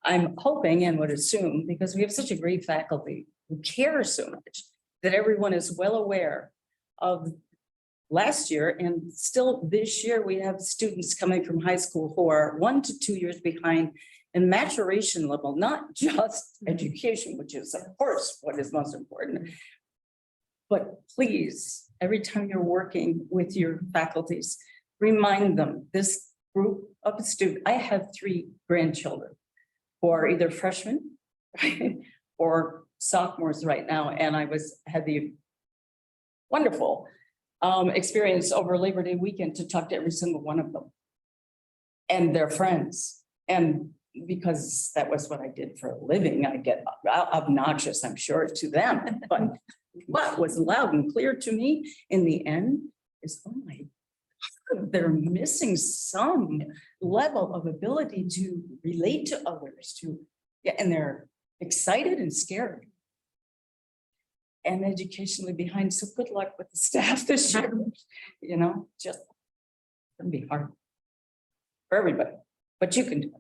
I'm hoping and would assume, because we have such a great faculty who care so much, that everyone is well aware of last year, and still this year, we have students coming from high school who are 1 to 2 years behind in maturation level, not just education, which is of course what is most important. But please, every time you're working with your faculties, remind them, this group of students, I have 3 grandchildren who are either freshmen or sophomores right now, and I had the wonderful experience over Labor Day weekend to talk to every single one of them and their friends. And because that was what I did for a living, I get obnoxious, I'm sure, to them. But what was loud and clear to me in the end is, oh my, they're missing some level of ability to relate to others, and they're excited and scared and educationally behind. So good luck with the staff this year. Just it'll be hard for everybody, but you can do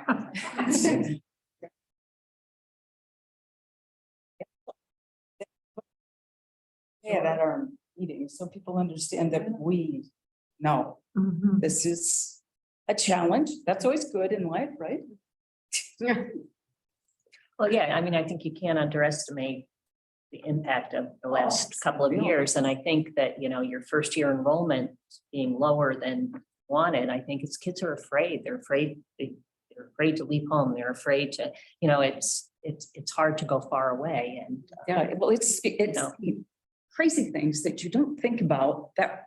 it. Yeah, at our meeting, so people understand that we know this is a challenge. That's always good in life, right? Well, yeah, I mean, I think you can't underestimate the impact of the last couple of years. And I think that, your first year enrollment being lower than wanted, I think it's kids are afraid. They're afraid to leave home. They're afraid to, it's hard to go far away. And Yeah, well, it's crazy things that you don't think about that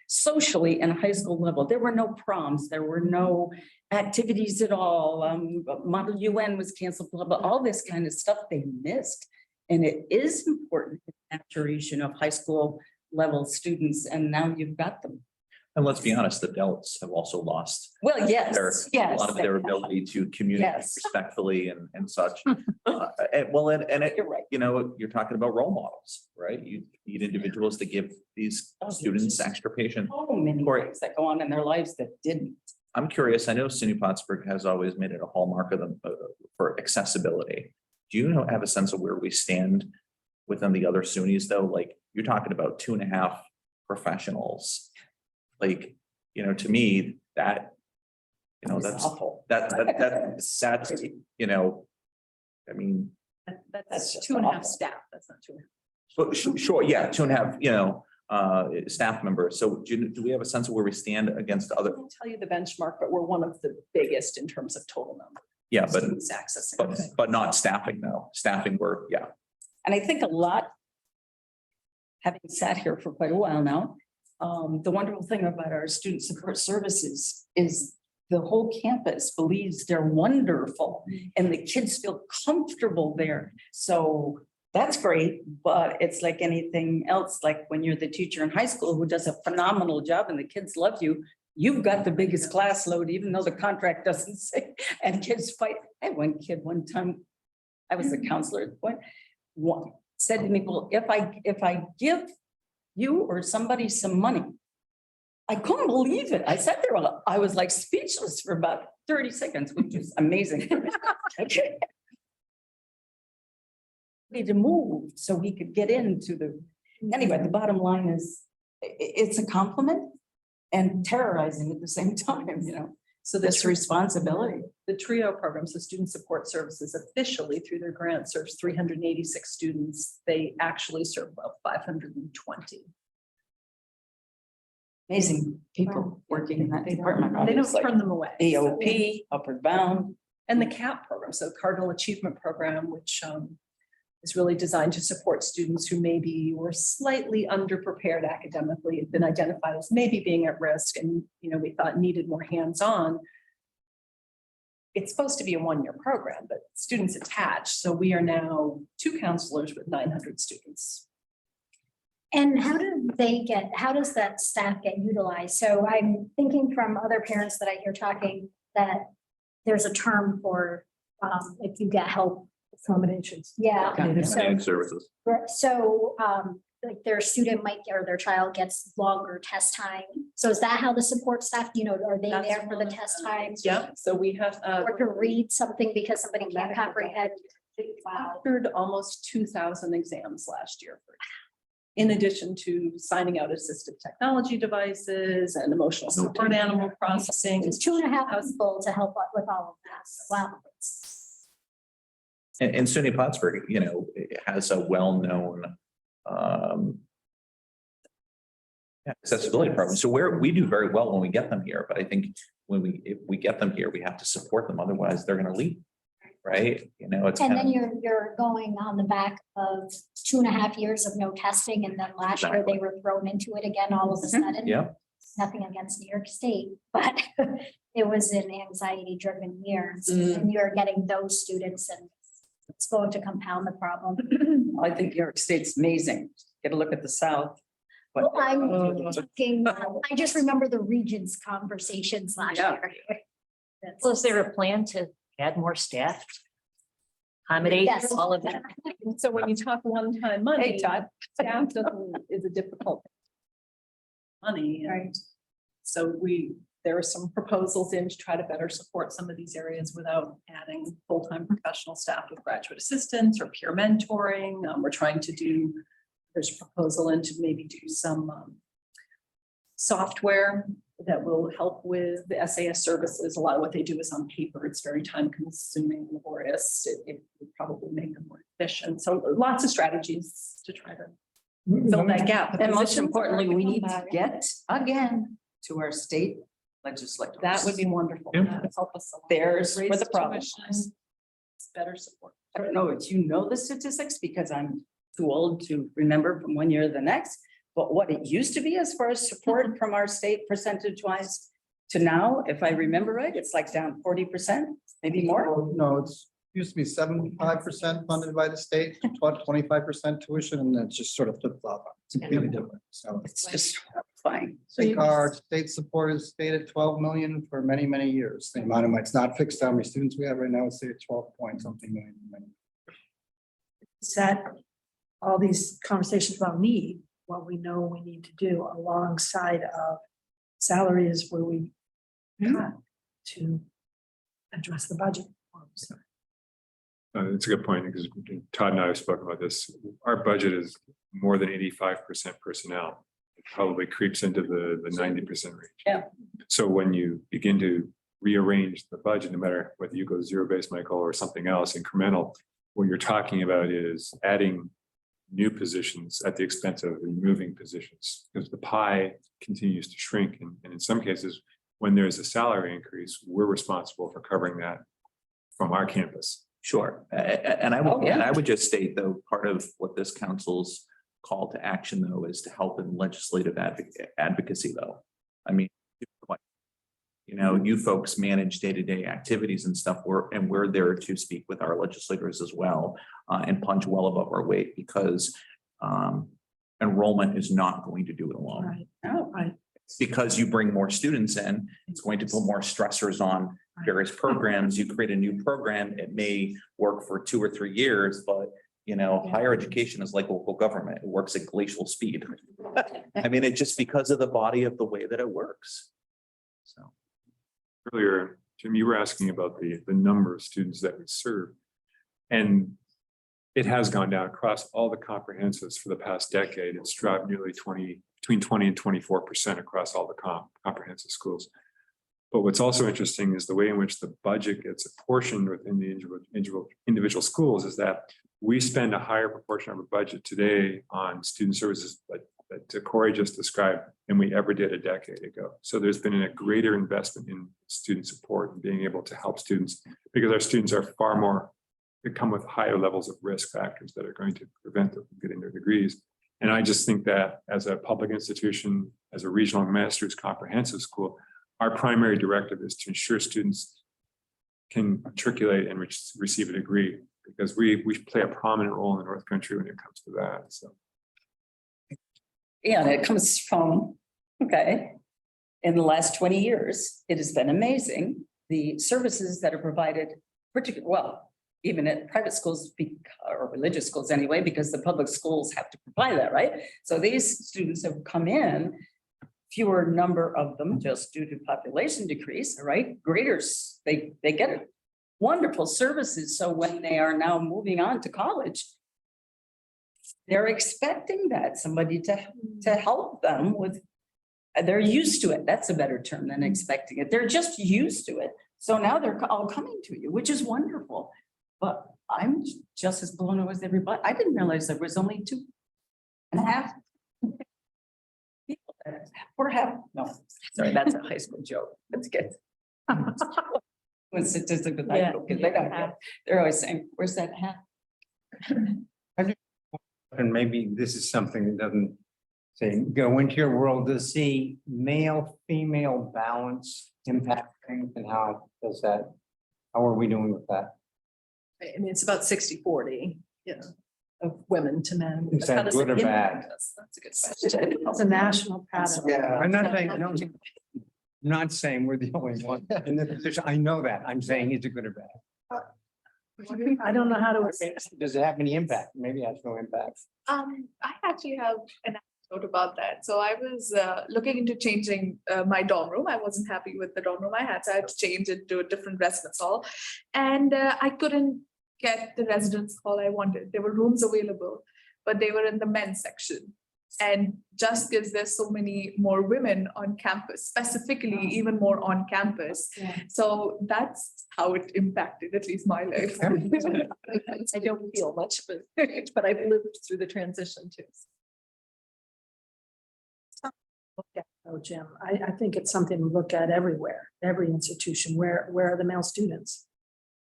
socially in a high school level. There were no proms, there were no activities at all. Model UN was canceled, blah, blah, all this kind of stuff they missed. And it is important in the maturation of high school level students. And now you've got them. And let's be honest, the adults have also lost Well, a yes. lot of their ability to communicate Yes. respectfully and such. You're right. You're talking about role models, right? You need individuals to give these students extra patience. So many things that go on in their lives that didn't. I'm curious, I know SUNY Plattsburgh has always made it a hallmark of them for accessibility. Do you have a sense of where we stand within the other SUNYs though? Like you're talking about 2.5 professionals. Like, to me, that, that's awful. that's, I mean. That's just 2.5 awful. staff. That's not 2.5. But sure, yeah, 2.5, staff members. So do we have a sense of where we stand against I other? won't tell you the benchmark, but we're one of the biggest in terms of total number. Yeah, of but students accessing. but not staffing though. Staffing work, yeah. And I think a lot, having sat here for quite a while now, the wonderful thing about our student support services is the whole campus believes they're wonderful and the kids feel comfortable there. So that's great, but it's like anything else, like when you're the teacher in high school who does a phenomenal job and the kids love you, you've got the biggest class load, even though the contract doesn't say, and kids fight. I had one kid one time, I was a counselor at the point, said to me, well, if I give you or somebody some money, I couldn't believe it. I sat there, I was like speechless for about 30 seconds, which is amazing. Okay. Need to move so he could get into the, anyway, the bottom line is it's a compliment and terrorizing at the same time, so this responsibility. The TRIO program, so Student Support Services, officially through their grant serves 386 students. They actually serve about 520. Amazing people working in that department. They don't obviously. turn them away. AOP, upward bound. And the CAP program, so Cardinal Achievement Program, which is really designed to support students who maybe were slightly underprepared academically, have been identified as maybe being at risk, and we thought needed more hands-on. It's supposed to be a one-year program, but students attached. So we are now 2 counselors with 900 students. And how does that staff get utilized? So I'm thinking from other parents that I hear talking that there's a term for, if you get help. Accommodations. Yeah. Accommodating services. So, like their student might, or their child gets longer test time. So is that how the support staff, are they That's there for the one of test the- times? Yeah, so we have, Or to read something because somebody can't comprehend? Wow. offered almost 2,000 exams last year. In addition to signing out assistive technology devices and emotional support animal processing. It's 2.5 people to help out with all of that. Wow. And SUNY Plattsburgh, it has a well-known accessibility program. So we do very well when we get them here, but I think if we get them here, we have to support them. Otherwise, they're going to leave. Right? It's And kind then of, you're going on the back of 2.5 years of no testing, and then last year they were thrown into it again all of a sudden. yeah. Nothing against New York State, but it was an anxiety-driven year. And you're getting those students, and it's going to compound the problem. I think New York State's amazing. Get a look at the South. Well, I'm talking, I just remember the Regents conversations last Yeah. year. So is there a plan to add more staff? Accommodate Yes. all of that? So when you talk one-time money, Hey, Todd. staff is a difficult money. And so there are some proposals in to try to better support some of these areas without adding full-time professional staff with graduate assistants or peer mentoring. There's a proposal in to maybe do some software that will help with the SAS services. A lot of what they do is on paper. It's very time consuming, laborious. It would probably make them more efficient. So lots of strategies to try to fill that gap. The And most positions are- importantly, we need to get again to our state legislators. That would be wonderful. Yeah. That would help us a lot. There's where Raise the problem tuition, lies. Better support. I don't know if you know the statistics because I'm too old to remember from one year to the next. But what it used to be as far as support from our state percentage wise to now, if I remember right, it's like down 40%, maybe more. No, it's used to be 75% funded by the state, 25% tuition, and then it's just sort of flip flop. It's completely different. So It's just fine. I think our state support is stayed at 12 million for many, many years. The amount of money, it's not fixed how many students we have right now, it's at 12 point something million. Set all these conversations about need, what we know we need to do alongside of salaries where we cut to address the budget. It's a good point because Todd and I have spoken about this. Our budget is more than 85% personnel. It probably creeps into the 90% range. Yeah. So when you begin to rearrange the budget, no matter whether you go zero-based, Michael, or something else incremental, what you're talking about is adding new positions at the expense of removing positions because the pie continues to shrink. And in some cases, when there's a salary increase, we're responsible for covering that from our campus. Sure. And I would just state though, part of what this council's call to action though, is to help in legislative advocacy though. I mean, you folks manage day-to-day activities and stuff, and we're there to speak with our legislators as well and punch well above our weight because enrollment is not going to do it alone. Right. Oh, Right. Because you bring more students in, it's going to put more stressors on various programs. You create a new program, it may work for 2 or 3 years, but higher education is like local government. It works at glacial speed. I mean, it's just because of the body of the way that it works. So. Earlier, Jim, you were asking about the number of students that we serve. And it has gone down across all the comprehensives for the past decade. It's dropped nearly between 20 and 24% across all the comprehensive schools. But what's also interesting is the way in which the budget gets apportioned within the individual schools is that we spend a higher proportion of our budget today on student services that Corey just described than we ever did a decade ago. So there's been a greater investment in student support and being able to help students because our students are far more, they come with higher levels of risk factors that are going to prevent them from getting their degrees. And I just think that as a public institution, as a regional master's comprehensive school, our primary directive is to ensure students can matriculate and receive a degree because we play a prominent role in the North Country when it comes to that. So. And it comes from, okay, in the last 20 years, it has been amazing. The services that are provided, particularly, well, even at private schools or religious schools anyway, because the public schools have to provide that, right? So these students have come in, fewer number of them just due to population decrease, right? Graders, they get wonderful services. So when they are now moving on to college, they're expecting that somebody to help them with, they're used to it. That's a better term than expecting it. They're just used to it. So now they're all coming to you, which is wonderful. But I'm just as blown away as everybody. I didn't realize there was only 2.5 people that were no, sorry, that's a high school joke. That's good. When statistics with high school kids, they're always saying, where's that hat? And maybe this is something that doesn't say, go into your world to see male, female balance impact things, and how does that, how are we doing with that? I mean, it's about 60-40, of women to men. Is But how that does good it or bad? impact us? That's a good question. It's a national pattern. Yeah. I'm not saying, no, I'm not saying we're the only one in this position. I know that. I'm saying, is it good or bad? I don't know how to. Does it have any impact? Maybe it has no impact. I actually have an anecdote about that. So I was looking into changing my dorm room. I wasn't happy with the dorm room I had, so I had to change it to a different residence hall. And I couldn't get the residence hall I wanted. There were rooms available, but they were in the men's section. And just because there's so many more women on campus, specifically even more on campus. Yeah. So that's how it impacted at least my life. I don't feel much, but I've lived through the transition too. Oh, Jim, I think it's something to look at everywhere, every institution. Where are the male students?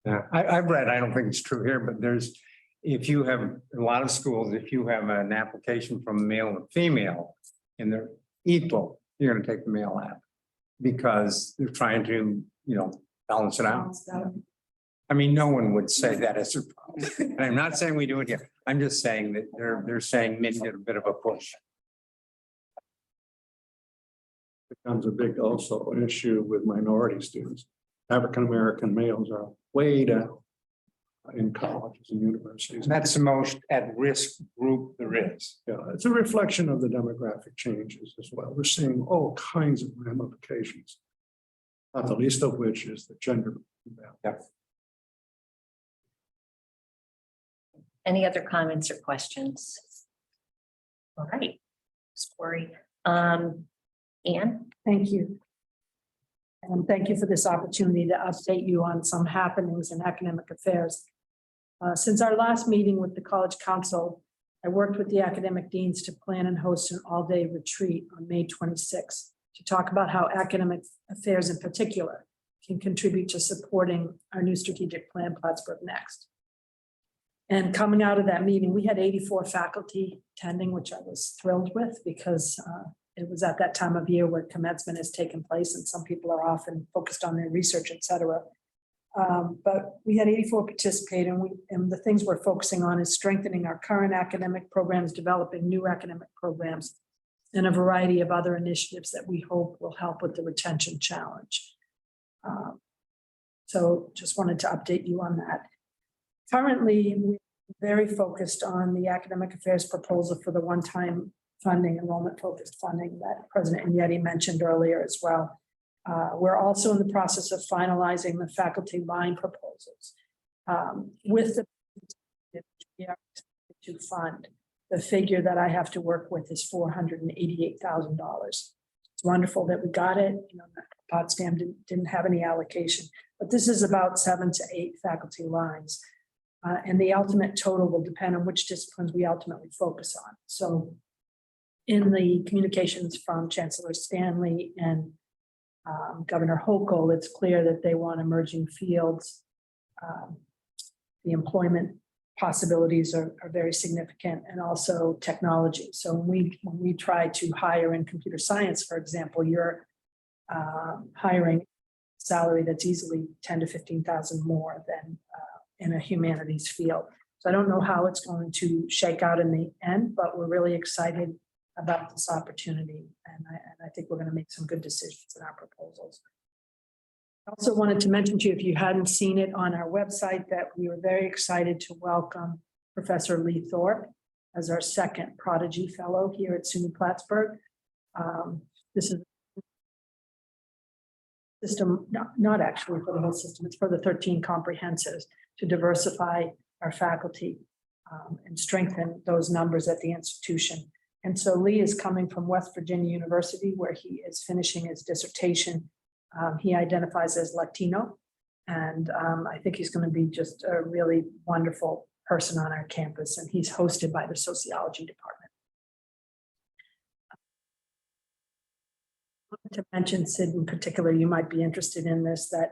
Yeah, I've read, I don't think it's true here, but there's, if you have a lot of schools, if you have an application from male and female and they're equal, you're gonna take the male out. Because they're trying to, balance it out. I mean, no one would say that as a problem. And I'm not saying we do it here. I'm just saying that they're saying men get a bit of a push. Becomes a big also issue with minority students. African-American males are way down in colleges and universities. That's the most at-risk group there is. Yeah, it's a reflection of the demographic changes as well. We're seeing all kinds of ramifications. Not the least of which is the gender imbalance. Any other comments or questions? All right, Ms. Corey. Anne? Thank you. And thank you for this opportunity to update you on some happenings in academic affairs. Since our last meeting with the College Council, I worked with the academic deans to plan and host an all-day retreat on May 26th to talk about how academic affairs in particular can contribute to supporting our new strategic plan, Plattsburgh Next. And coming out of that meeting, we had 84 faculty attending, which I was thrilled with because it was at that time of year where commencement has taken place and some people are off and focused on their research, et cetera. But we had 84 participate and the things we're focusing on is strengthening our current academic programs, developing new academic programs, and a variety of other initiatives that we hope will help with the retention challenge. So just wanted to update you on that. Currently, we're very focused on the academic affairs proposal for the one-time funding, enrollment-focused funding that President Inyeti mentioned earlier as well. We're also in the process of finalizing the faculty line proposals. With the to fund, the figure that I have to work with is $488,000. It's wonderful that we got it. Potsdam didn't have any allocation, but this is about 7 to 8 faculty lines. And the ultimate total will depend on which disciplines we ultimately focus on. So in the communications from Chancellor Stanley and Governor Hochul, it's clear that they want emerging fields. The employment possibilities are very significant, and also technology. So when we try to hire in computer science, for example, you're hiring salary that's easily 10 to 15,000 more than in a humanities field. So I don't know how it's going to shake out in the end, but we're really excited about this opportunity. And I think we're going to make some good decisions in our proposals. I also wanted to mention to you, if you hadn't seen it on our website, that we were very excited to welcome Professor Lee Thorpe as our second Prodigy Fellow here at SUNY Plattsburgh. This is system, not actually for the whole system, it's for the 13 comprehensives to diversify our faculty and strengthen those numbers at the institution. And so Lee is coming from West Virginia University, where he is finishing his dissertation. He identifies as Latino, and I think he's going to be just a really wonderful person on our campus, and he's hosted by the sociology department. To mention, Sid, in particular, you might be interested in this, that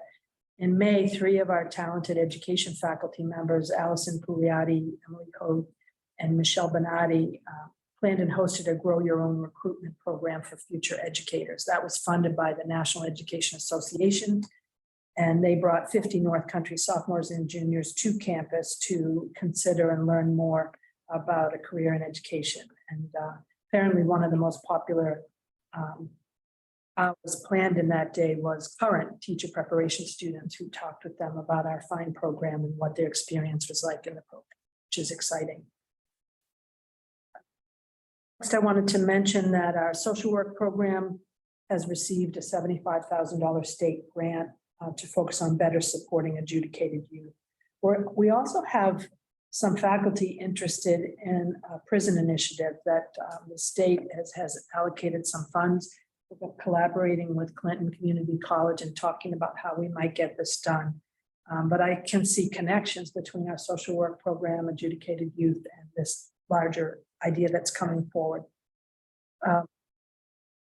in May, 3 of our talented education faculty members, Allison Pugliati, Emily Code, and Michelle Benatti, planned and hosted a Grow Your Own recruitment program for future educators. That was funded by the National Education Association. And they brought 50 North Country sophomores and juniors to campus to consider and learn more about a career in education. And apparently one of the most popular was planned in that day was current teacher preparation students who talked with them about our fine program and what their experience was like in the program, which is exciting. Next, I wanted to mention that our social work program has received a $75,000 state grant to focus on better supporting adjudicated youth. We also have some faculty interested in a prison initiative that the state has allocated some funds. We're collaborating with Clinton Community College and talking about how we might get this done. But I can see connections between our social work program, adjudicated youth, and this larger idea that's coming forward.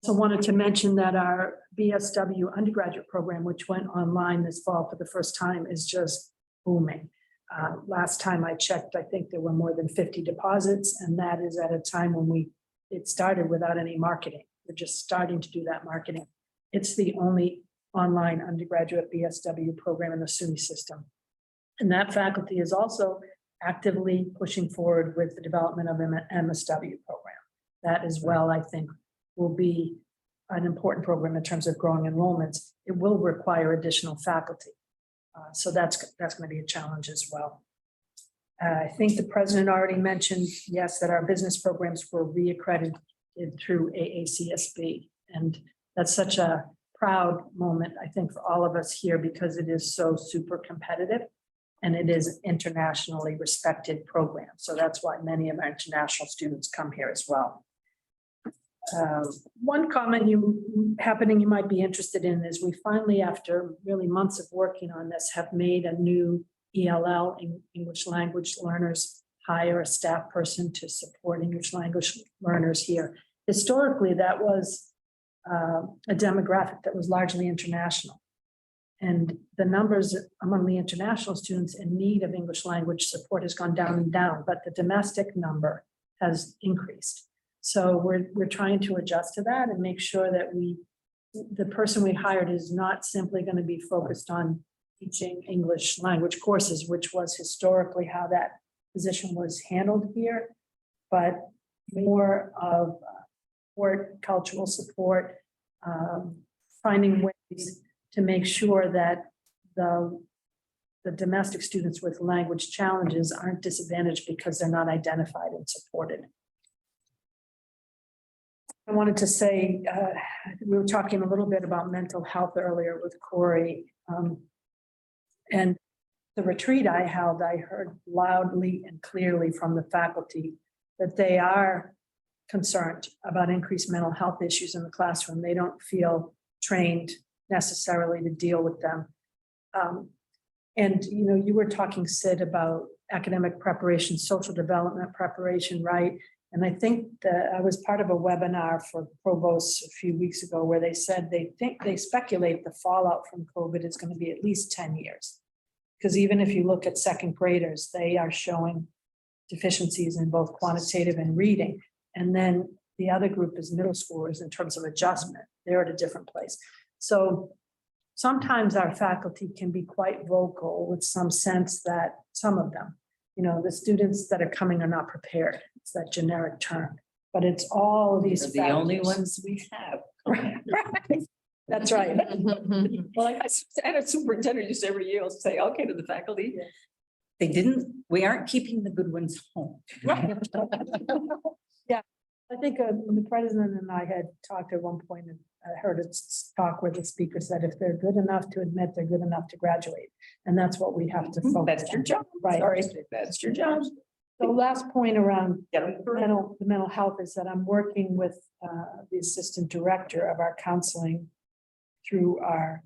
So wanted to mention that our BSW undergraduate program, which went online this fall for the first time, is just booming. Last time I checked, I think there were more than 50 deposits, and that is at a time when it started without any marketing. We're just starting to do that marketing. It's the only online undergraduate BSW program in the SUNY system. And that faculty is also actively pushing forward with the development of an MSW program. That as well, I think, will be an important program in terms of growing enrollments. It will require additional faculty. So that's going to be a challenge as well. I think the president already mentioned, yes, that our business programs were reaccredited through AACSB. And that's such a proud moment, I think, for all of us here, because it is so super competitive and it is internationally respected program. So that's why many of our international students come here as well. One comment you might be interested in is we finally, after really months of working on this, have made a new ELL, English language learners, hire a staff person to support English language learners here. Historically, that was a demographic that was largely international. And the numbers among the international students in need of English language support has gone down and down, but the domestic number has increased. So we're trying to adjust to that and make sure that the person we hired is not simply going to be focused on teaching English language courses, which was historically how that position was handled here, but more of support, cultural support, finding ways to make sure that the domestic students with language challenges aren't disadvantaged because they're not identified and supported. I wanted to say, we were talking a little bit about mental health earlier with Corey. And the retreat I held, I heard loudly and clearly from the faculty that they are concerned about increased mental health issues in the classroom. They don't feel trained necessarily to deal with them. And you were talking, Sid, about academic preparation, social development preparation, right? And I think that I was part of a webinar for provosts a few weeks ago where they said they speculate the fallout from COVID is going to be at least 10 years. Because even if you look at second graders, they are showing deficiencies in both quantitative and reading. And then the other group is middle schoolers in terms of adjustment. They're at a different place. So sometimes our faculty can be quite vocal with some sense that some of them, the students that are coming are not prepared. It's that generic term. but it's all these. They're the only factors. ones we have. Right. That's right. Well, I had a superintendent used to every year say, okay, to the faculty. They didn't, we aren't keeping the good ones home. Yeah, I think when the president and I had talked at one point, and I heard a talk where the speaker said, if they're good enough to admit, they're good enough to graduate. And that's what we have to focus That's your on. job. Right. Sorry, that's your job. The last point around Get 'em through. the mental health is that I'm working with the assistant director of our counseling through our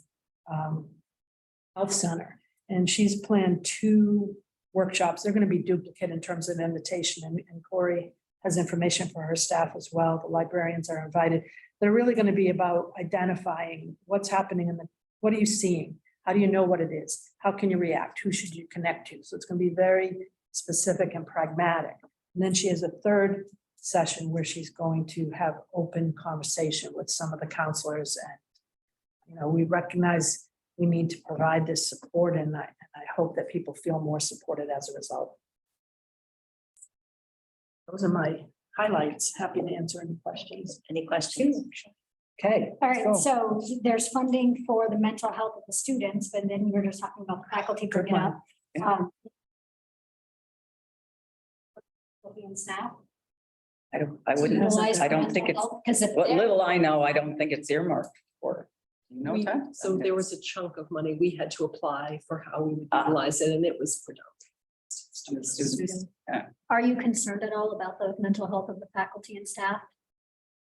health center. And she's planned 2 workshops. They're going to be duplicate in terms of invitation, and Corey has information for her staff as well. The librarians are invited. They're really going to be about identifying what's happening what are you seeing? How do you know what it is? How can you react? Who should you connect to? So it's going to be very specific and pragmatic. And then she has a 3rd session where she's going to have open conversation with some of the counselors. And, we recognize we need to provide this support, and I hope that people feel more supported as a result. Those are my highlights. Happy to answer any questions. Any questions? Okay. All right, so- so there's funding for the mental health of the students, but then you're just talking about the faculty Good bringing up. one. And staff. I wouldn't, I don't think it's, Because if what they're- little I know, I don't think it's earmarked for. No We- time. So there was a chunk of money we had to apply for how we would utilize it, and it was predominantly Students. Are you concerned at all about the mental health of the faculty and staff?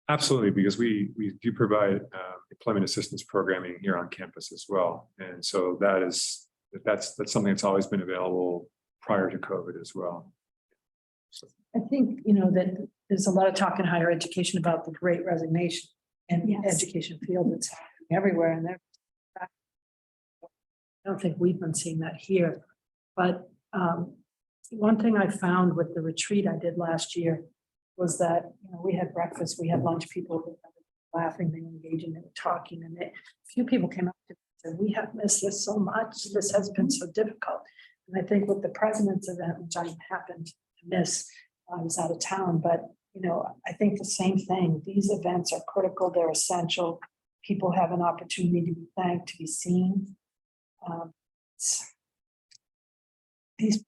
Absolutely, because we do provide employment assistance programming here on campus as well. And so that's something that's always been available prior to COVID as well. I think, that there's a lot of talk in higher education about the great resignation and the Yes. education field that's happening everywhere, and I don't think we've been seeing that here. But one thing I found with the retreat I did last year was that, we had breakfast, we had lunch, people were laughing, they were engaging, they were talking, and a few people came up to me and said, we have missed this so much, this has been so difficult. And I think with the president's event, which I happened to miss, I was out of town, but, I think the same thing. These events are critical, they're essential. People have an opportunity to be thanked, to be seen. These.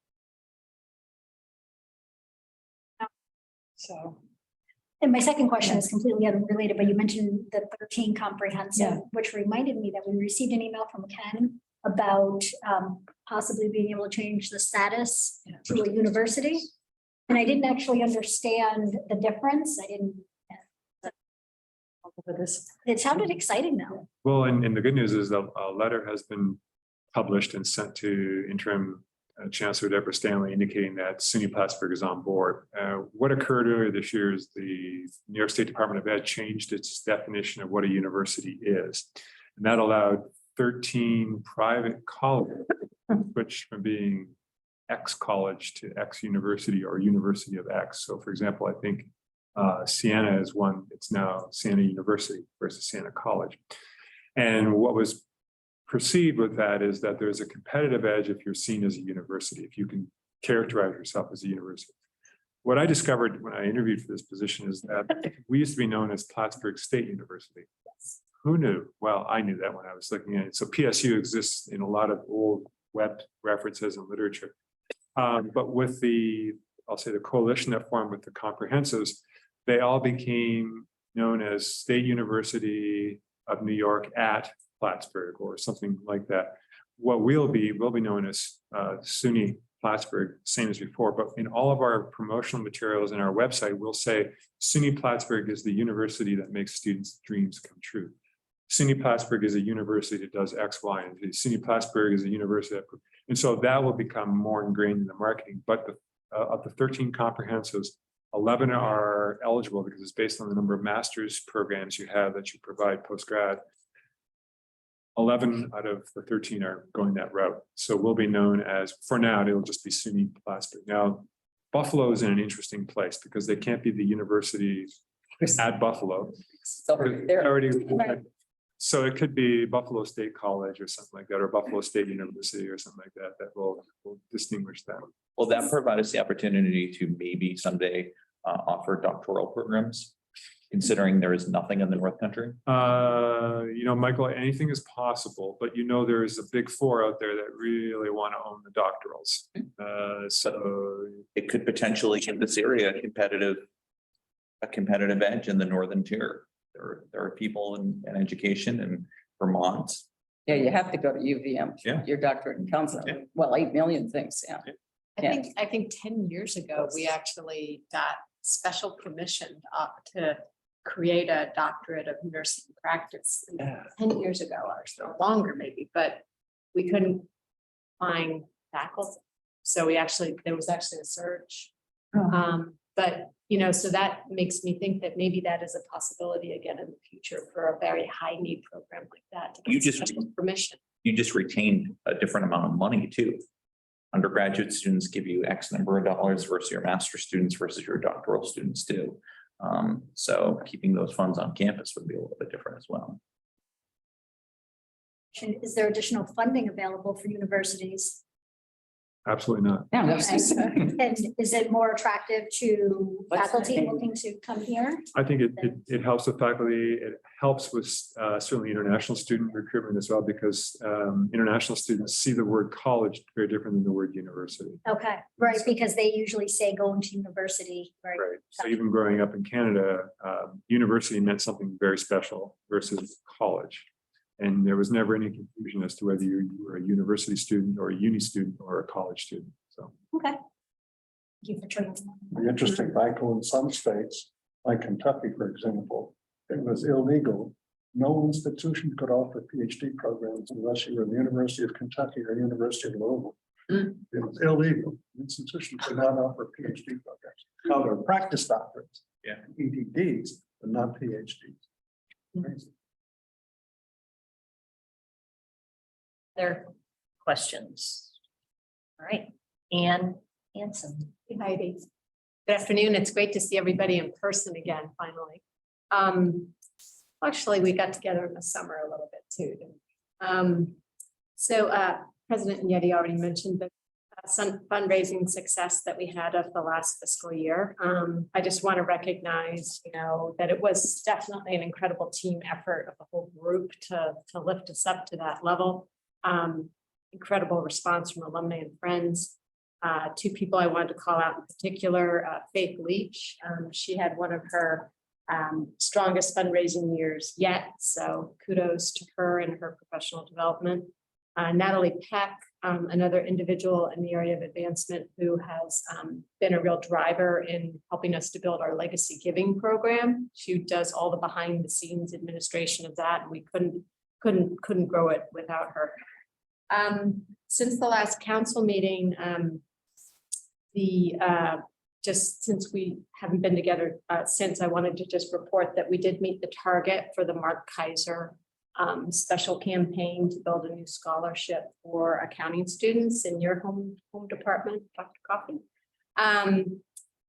So. And my second question is completely unrelated, but you mentioned the 13 comprehensive, Yeah. which reminded me that we received an email from Ken about possibly being able to change the status to a university. And I didn't actually understand the difference. I didn't. It sounded exciting though. Well, and the good news is that a letter has been published and sent to interim Chancellor Deborah Stanley indicating that SUNY Plattsburgh is on board. What occurred earlier this year is the New York State Department of Ed changed its definition of what a university is. And that allowed 13 private colleges to switch from being X college to X university or University of X. So for example, I think Siena is one, it's now Siena University versus Siena College. And what was perceived with that is that there's a competitive edge if you're seen as a university, if you can characterize yourself as a university. What I discovered when I interviewed for this position is that we used to be known as Plattsburgh State University. Who knew? Well, I knew that when I was looking at it. So PSU exists in a lot of old web references and literature. But with I'll say the coalition that formed with the comprehensives, they all became known as State University of New York at Plattsburgh or something like that. What we'll be known as SUNY Plattsburgh, same as before, but in all of our promotional materials and our website, we'll say SUNY Plattsburgh is the university that makes students' dreams come true. SUNY Plattsburgh is a university that does X, Y, and Z. SUNY Plattsburgh is a university that, and so that will become more ingrained in the marketing. But of the 13 comprehensives, 11 are eligible because it's based on the number of master's programs you have that you provide post-grad. 11 out of the 13 are going that route. So we'll be known as, for now, it'll just be SUNY Plattsburgh. Now, Buffalo is in an interesting place because they can't be the university at Buffalo. They're already, so it could be Buffalo State College or something like that, or Buffalo State University or something like that, that will distinguish them. Will that provide us the opportunity to maybe someday offer doctoral programs, considering there is nothing in the North Country? Michael, anything is possible, but there is a big four out there that really want to own the doctorals. So It could potentially give this area a competitive edge in the northern tier. There are people in education in Vermont. Yeah, you have to go to UVM. Yeah. Your doctorate in counseling. Yeah. Well, 8 million things, yeah. I think 10 years ago, we actually got special permission to create a doctorate of nursing practice. 10 years ago or so, longer maybe, but we couldn't find faculty. So there was actually a search. But, so that makes me think that maybe that is a possibility again in the future for a very high need program like that. to get You just- special permission. You just retained a different amount of money too. Undergraduate students give you X number of dollars versus your master's students versus your doctoral students too. So keeping those funds on campus would be a little bit different as well. Is there additional funding available for universities? absolutely not. Yeah, that's And is it more attractive to What's the faculty name? looking to come here? I think it helps with faculty. It helps with certainly international student recruitment as well, because international students see the word college very different than the word university. Okay, right, because they usually say going to university, right? Right. So even growing up in Canada, university meant something very special versus college. And there was never any confusion as to whether you were a university student or a uni student or a college student. So. Okay. Thank you for training. The interesting fact, in some states, like Kentucky, for example, it was illegal. No institution could offer PhD programs unless you were the University of Kentucky or University of Louisville. It was illegal. Institutions could not offer PhD programs. Now they're practice doctorates. Yeah. EDDs, but not PhDs. Crazy. Other questions? All right, Ann Hanson. Heidi. Good afternoon. It's great to see everybody in person again, finally. Actually, we got together in the summer a little bit too. President Yeti already mentioned the some fundraising success that we had of the last fiscal year. I just want to recognize, that it was definitely an incredible team effort of the whole group to lift us up to that level. Incredible response from alumni and friends. Two people I wanted to call out in particular, Faith Leach. She had one of her strongest fundraising years yet. So kudos to her and her professional development. Natalie Peck, another individual in the area of advancement who has been a real driver in helping us to build our legacy giving program. She does all the behind the scenes administration of that. And we couldn't grow it without her. Since the last council meeting, just since we haven't been together since, I wanted to just report that we did meet the target for the Mark Kaiser special campaign to build a new scholarship for accounting students in your home department, Dr. Coffey.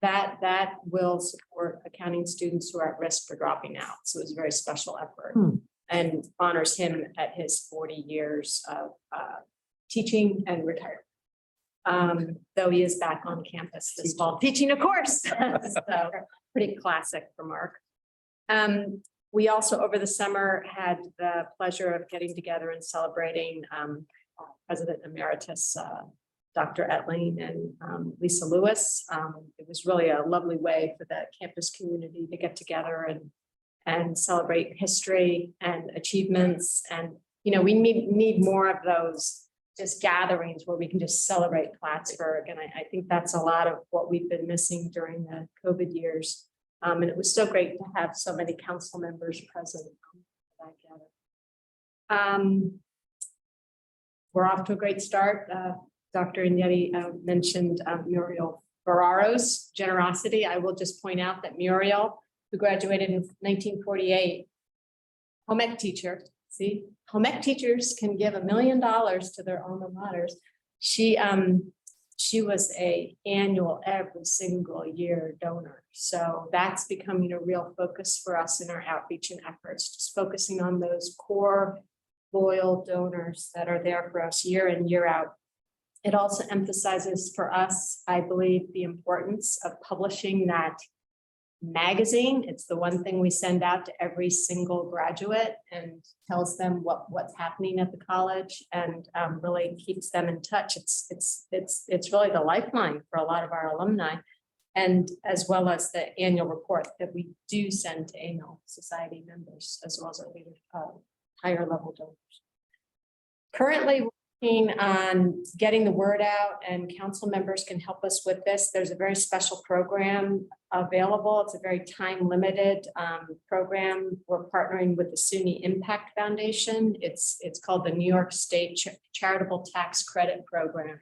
That will support accounting students who are at risk for dropping out. So it's a very special effort and honors him at his 40 years of teaching and retirement. Though he is back on campus this fall teaching a course. So pretty classic for Mark. We also over the summer had the pleasure of getting together and celebrating President Emeritus Dr. Etling and Lisa Lewis. It was really a lovely way for the campus community to get together and celebrate history and achievements. And, we need more of those just gatherings where we can just celebrate Plattsburgh. And I think that's a lot of what we've been missing during the COVID years. And it was so great to have so many council members present. We're off to a great start. Dr. Ignetti mentioned Muriel Ferraro's generosity. I will just point out that Muriel, who graduated in 1948, home ec teacher. See, home ec teachers can give $1 million to their alma maters. She was an annual every single year donor. So that's becoming a real focus for us in our outreach and efforts, just focusing on those core loyal donors that are there for us year in, year out. It also emphasizes for us, I believe, the importance of publishing that magazine. It's the one thing we send out to every single graduate and tells them what's happening at the college and really keeps them in touch. It's really the lifeline for a lot of our alumni. And as well as the annual report that we do send to annual society members, as well as our higher level donors. Currently working on getting the word out, and council members can help us with this. There's a very special program available. It's a very time limited program. We're partnering with the SUNY Impact Foundation. It's called the New York State Charitable Tax Credit Program.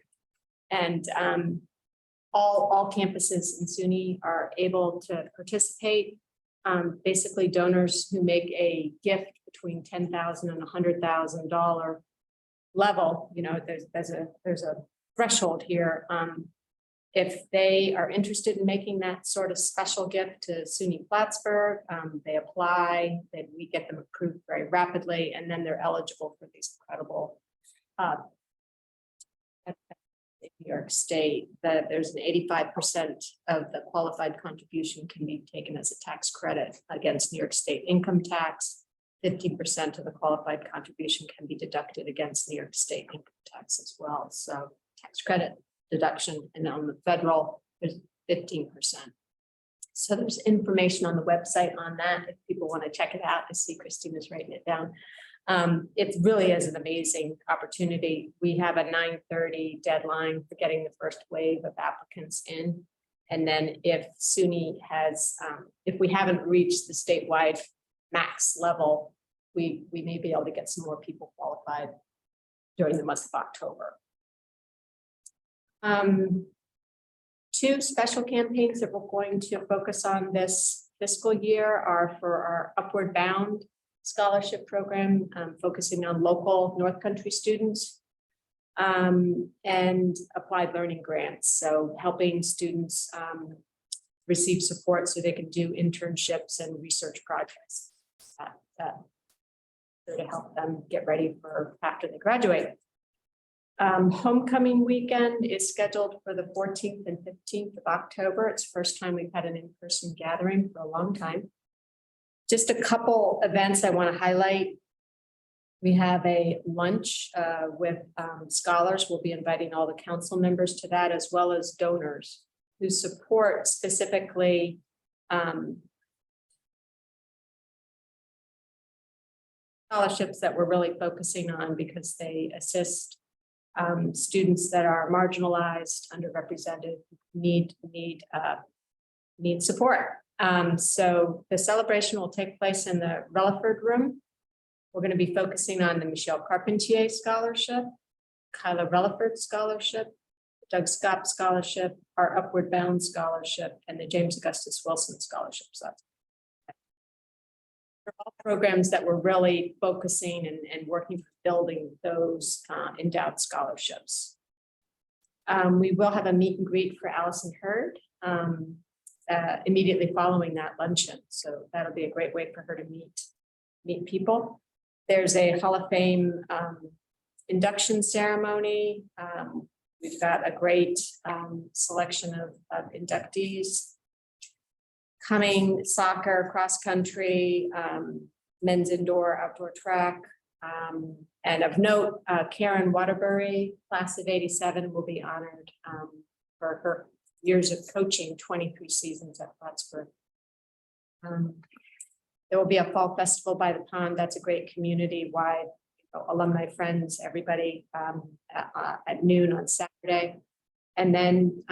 And all campuses in SUNY are able to participate. Basically, donors who make a gift between $10,000 and $100,000 level, you know, there's a threshold here. If they are interested in making that sort of special gift to SUNY Plattsburgh, they apply, then we get them approved very rapidly, and then they're eligible for these incredible New York State, that there's an 85% of the qualified contribution can be taken as a tax credit against New York State income tax. 50% of the qualified contribution can be deducted against New York State income tax as well. So tax credit deduction, and on the federal, there's 15%. So there's information on the website on that if people want to check it out. I see Christina's writing it down. It really is an amazing opportunity. We have a 9:30 deadline for getting the first wave of applicants in. And then if SUNY has, if we haven't reached the statewide max level, we may be able to get some more people qualified during the month of October. Two special campaigns that we're going to focus on this fiscal year are for our Upward Bound scholarship program, focusing on local North Country students, and applied learning grants. So helping students receive support so they can do internships and research projects to help them get ready for after they graduate. Homecoming weekend is scheduled for the 14th and 15th of October. It's the first time we've had an in-person gathering for a long time. Just a couple events I want to highlight. We have a lunch with scholars. We'll be inviting all the council members to that, as well as donors who support specifically scholarships that we're really focusing on because they assist students that are marginalized, underrepresented, need support. So the celebration will take place in the Relaford Room. We're going to be focusing on the Michelle Carpentier Scholarship, Kyla Relaford Scholarship, Doug Scott Scholarship, our Upward Bound Scholarship, and the James Augustus Wilson Scholarship. So they're all programs that we're really focusing and working for building those endowed scholarships. We will have a meet and greet for Allison Hurd immediately following that luncheon. So that'll be a great way for her to meet people. There's a Hall of Fame induction ceremony. We've got a great selection of inductees coming: soccer, cross country, men's indoor, outdoor track. And of note, Karen Waterbury, class of '87, will be honored for her years of coaching, 23 seasons at Plattsburgh. There will be a fall festival by the pond. That's a great community-wide, alumni friends, everybody at noon on Saturday. And then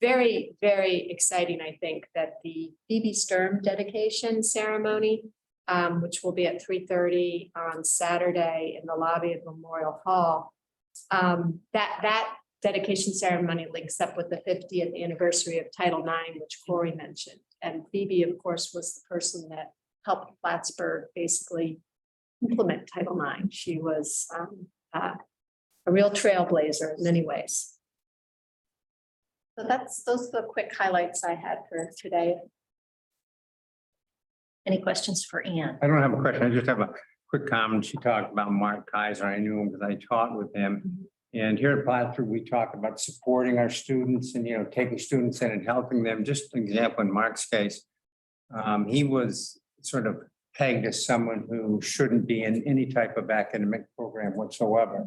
very, very exciting, I think, that the Phoebe Sturm dedication ceremony, which will be at 3:30 on Saturday in the lobby of Memorial Hall. That dedication ceremony links up with the 50th anniversary of Title IX, which Corey mentioned. And Phoebe, of course, was the person that helped Plattsburgh basically implement Title IX. She was a real trailblazer in many ways. So those are the quick highlights I had for today. Any questions for Ann? I don't have a question. I just have a quick comment. She talked about Mark Kaiser. I knew him because I taught with him. And here at Plattsburgh, we talk about supporting our students and, taking students in and helping them. Just an example in Mark's case, He was sort of pegged as someone who shouldn't be in any type of academic program whatsoever.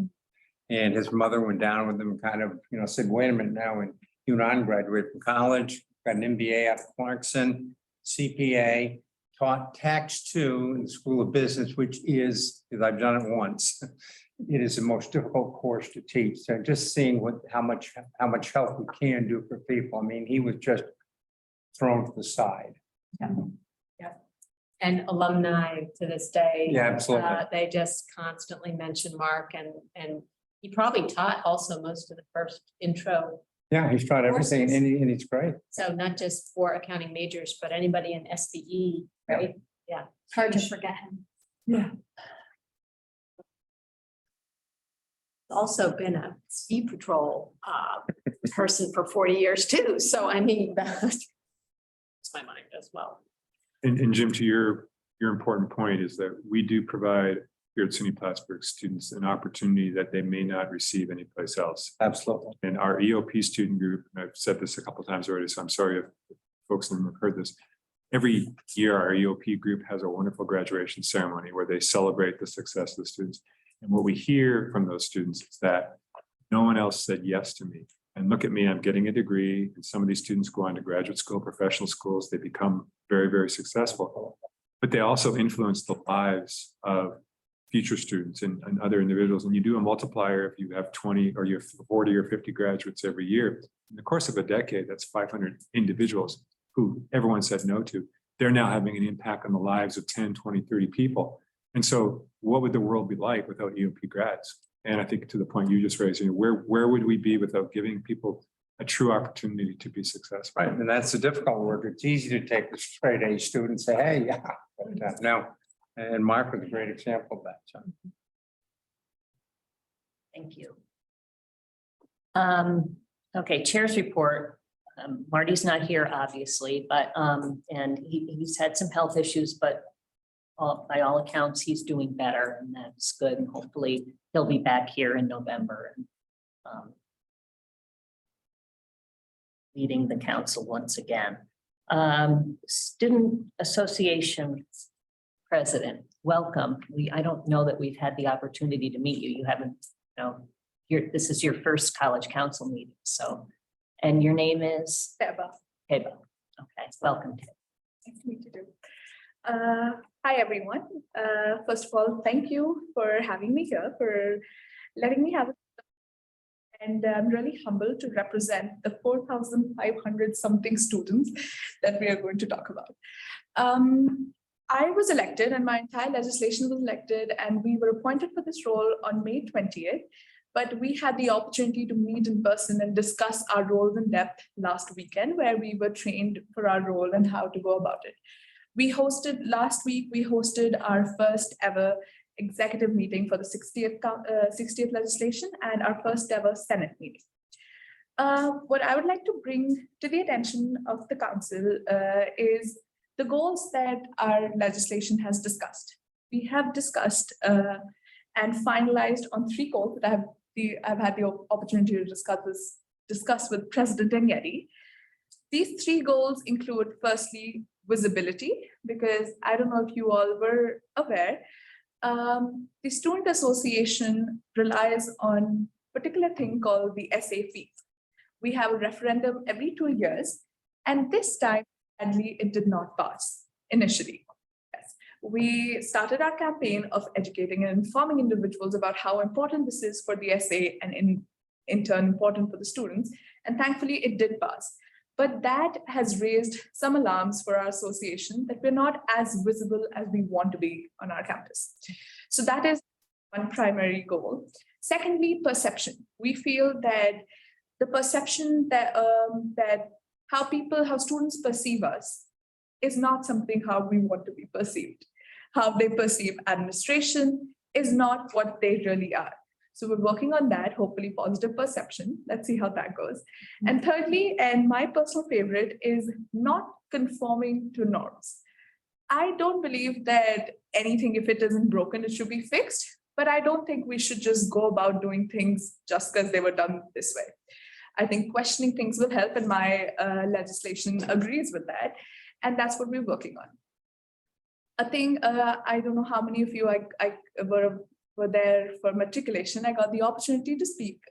And his mother went down with him, kind of, said, wait a minute now, and you and I graduated from college, got an MBA out of Clarkson, CPA, taught tax 2 in the School of Business, which is, because I've done it once, it is the most difficult course to teach. So just seeing how much help we can do for people. I mean, he was just thrown to the side. And alumni to this day. Yeah, absolutely. They just constantly mention Mark, and he probably taught also most of the first intro. Yeah, he's tried everything and it's great. So not just for accounting majors, but anybody in SBE, right? Yeah. Hard to forget him. Yeah. Also been a ski patrol person for 40 years too. So I mean, that's my mind as well. And Jim, to your important point is that we do provide here at SUNY Plattsburgh students an opportunity that they may not receive anyplace else. Absolutely. And our EOP student group, and I've said this a couple of times already, so I'm sorry if folks haven't heard this. Every year, our EOP group has a wonderful graduation ceremony where they celebrate the success of the students. And what we hear from those students is that no one else said yes to me. And look at me, I'm getting a degree. And some of these students go on to graduate school, professional schools, they become very, very successful. But they also influence the lives of future students and other individuals. And you do a multiplier if you have 20 or you have 40 or 50 graduates every year. In the course of a decade, that's 500 individuals who everyone said no to. They're now having an impact on the lives of 10, 20, 30 people. And so what would the world be like without EOP grads? And I think to the point you just raised, where would we be without giving people a true opportunity to be successful? Right, and that's the difficult work. It's easy to take a straight A student and say, hey, yeah, but no. And Mark was a great example of that. So. Thank you. Okay, chair's report. Marty's not here, obviously, but and he's had some health issues, but by all accounts, he's doing better, and that's good. And hopefully he'll be back here in November and leading the council once again. Student Association President, welcome. I don't know that we've had the opportunity to meet you. You haven't, this is your first college council meeting, so. And your name is? Teba. Teba. Okay, welcome. Nice to meet you too. Hi, everyone. First of all, thank you for having me here, for letting me have and I'm really humbled to represent the 4,500 something students that we are going to talk about. I was elected and my entire legislation was elected and we were appointed for this role on May 20th. But we had the opportunity to meet in person and discuss our roles in depth last weekend, where we were trained for our role and how to go about it. Last week, we hosted our first ever executive meeting for the 60th legislation and our first ever Senate meeting. What I would like to bring to the attention of the council is the goals that our legislation has discussed. We have discussed and finalized on 3 goals that I've had the opportunity to discuss with President Ngeti. These 3 goals include, firstly, visibility, because I don't know if you all were aware, the Student Association relies on a particular thing called the SA fee. We have a referendum every 2 years, and this time, sadly, it did not pass initially. We started our campaign of educating and informing individuals about how important this is for the SA and in turn important for the students. And thankfully it did pass. But that has raised some alarms for our association that we're not as visible as we want to be on our campus. So that is one primary goal. Secondly, perception. We feel that the perception that, how students perceive us is not something how we want to be perceived. How they perceive administration is not what they really are. So we're working on that, hopefully positive perception. Let's see how that goes. And thirdly, and my personal favorite, is not conforming to norms. I don't believe that anything, if it isn't broken, it should be fixed, but I don't think we should just go about doing things just because they were done this way. I think questioning things will help, and my legislation agrees with that. And that's what we're working on. A thing, I don't know how many of you I were there for matriculation. I got the opportunity to speak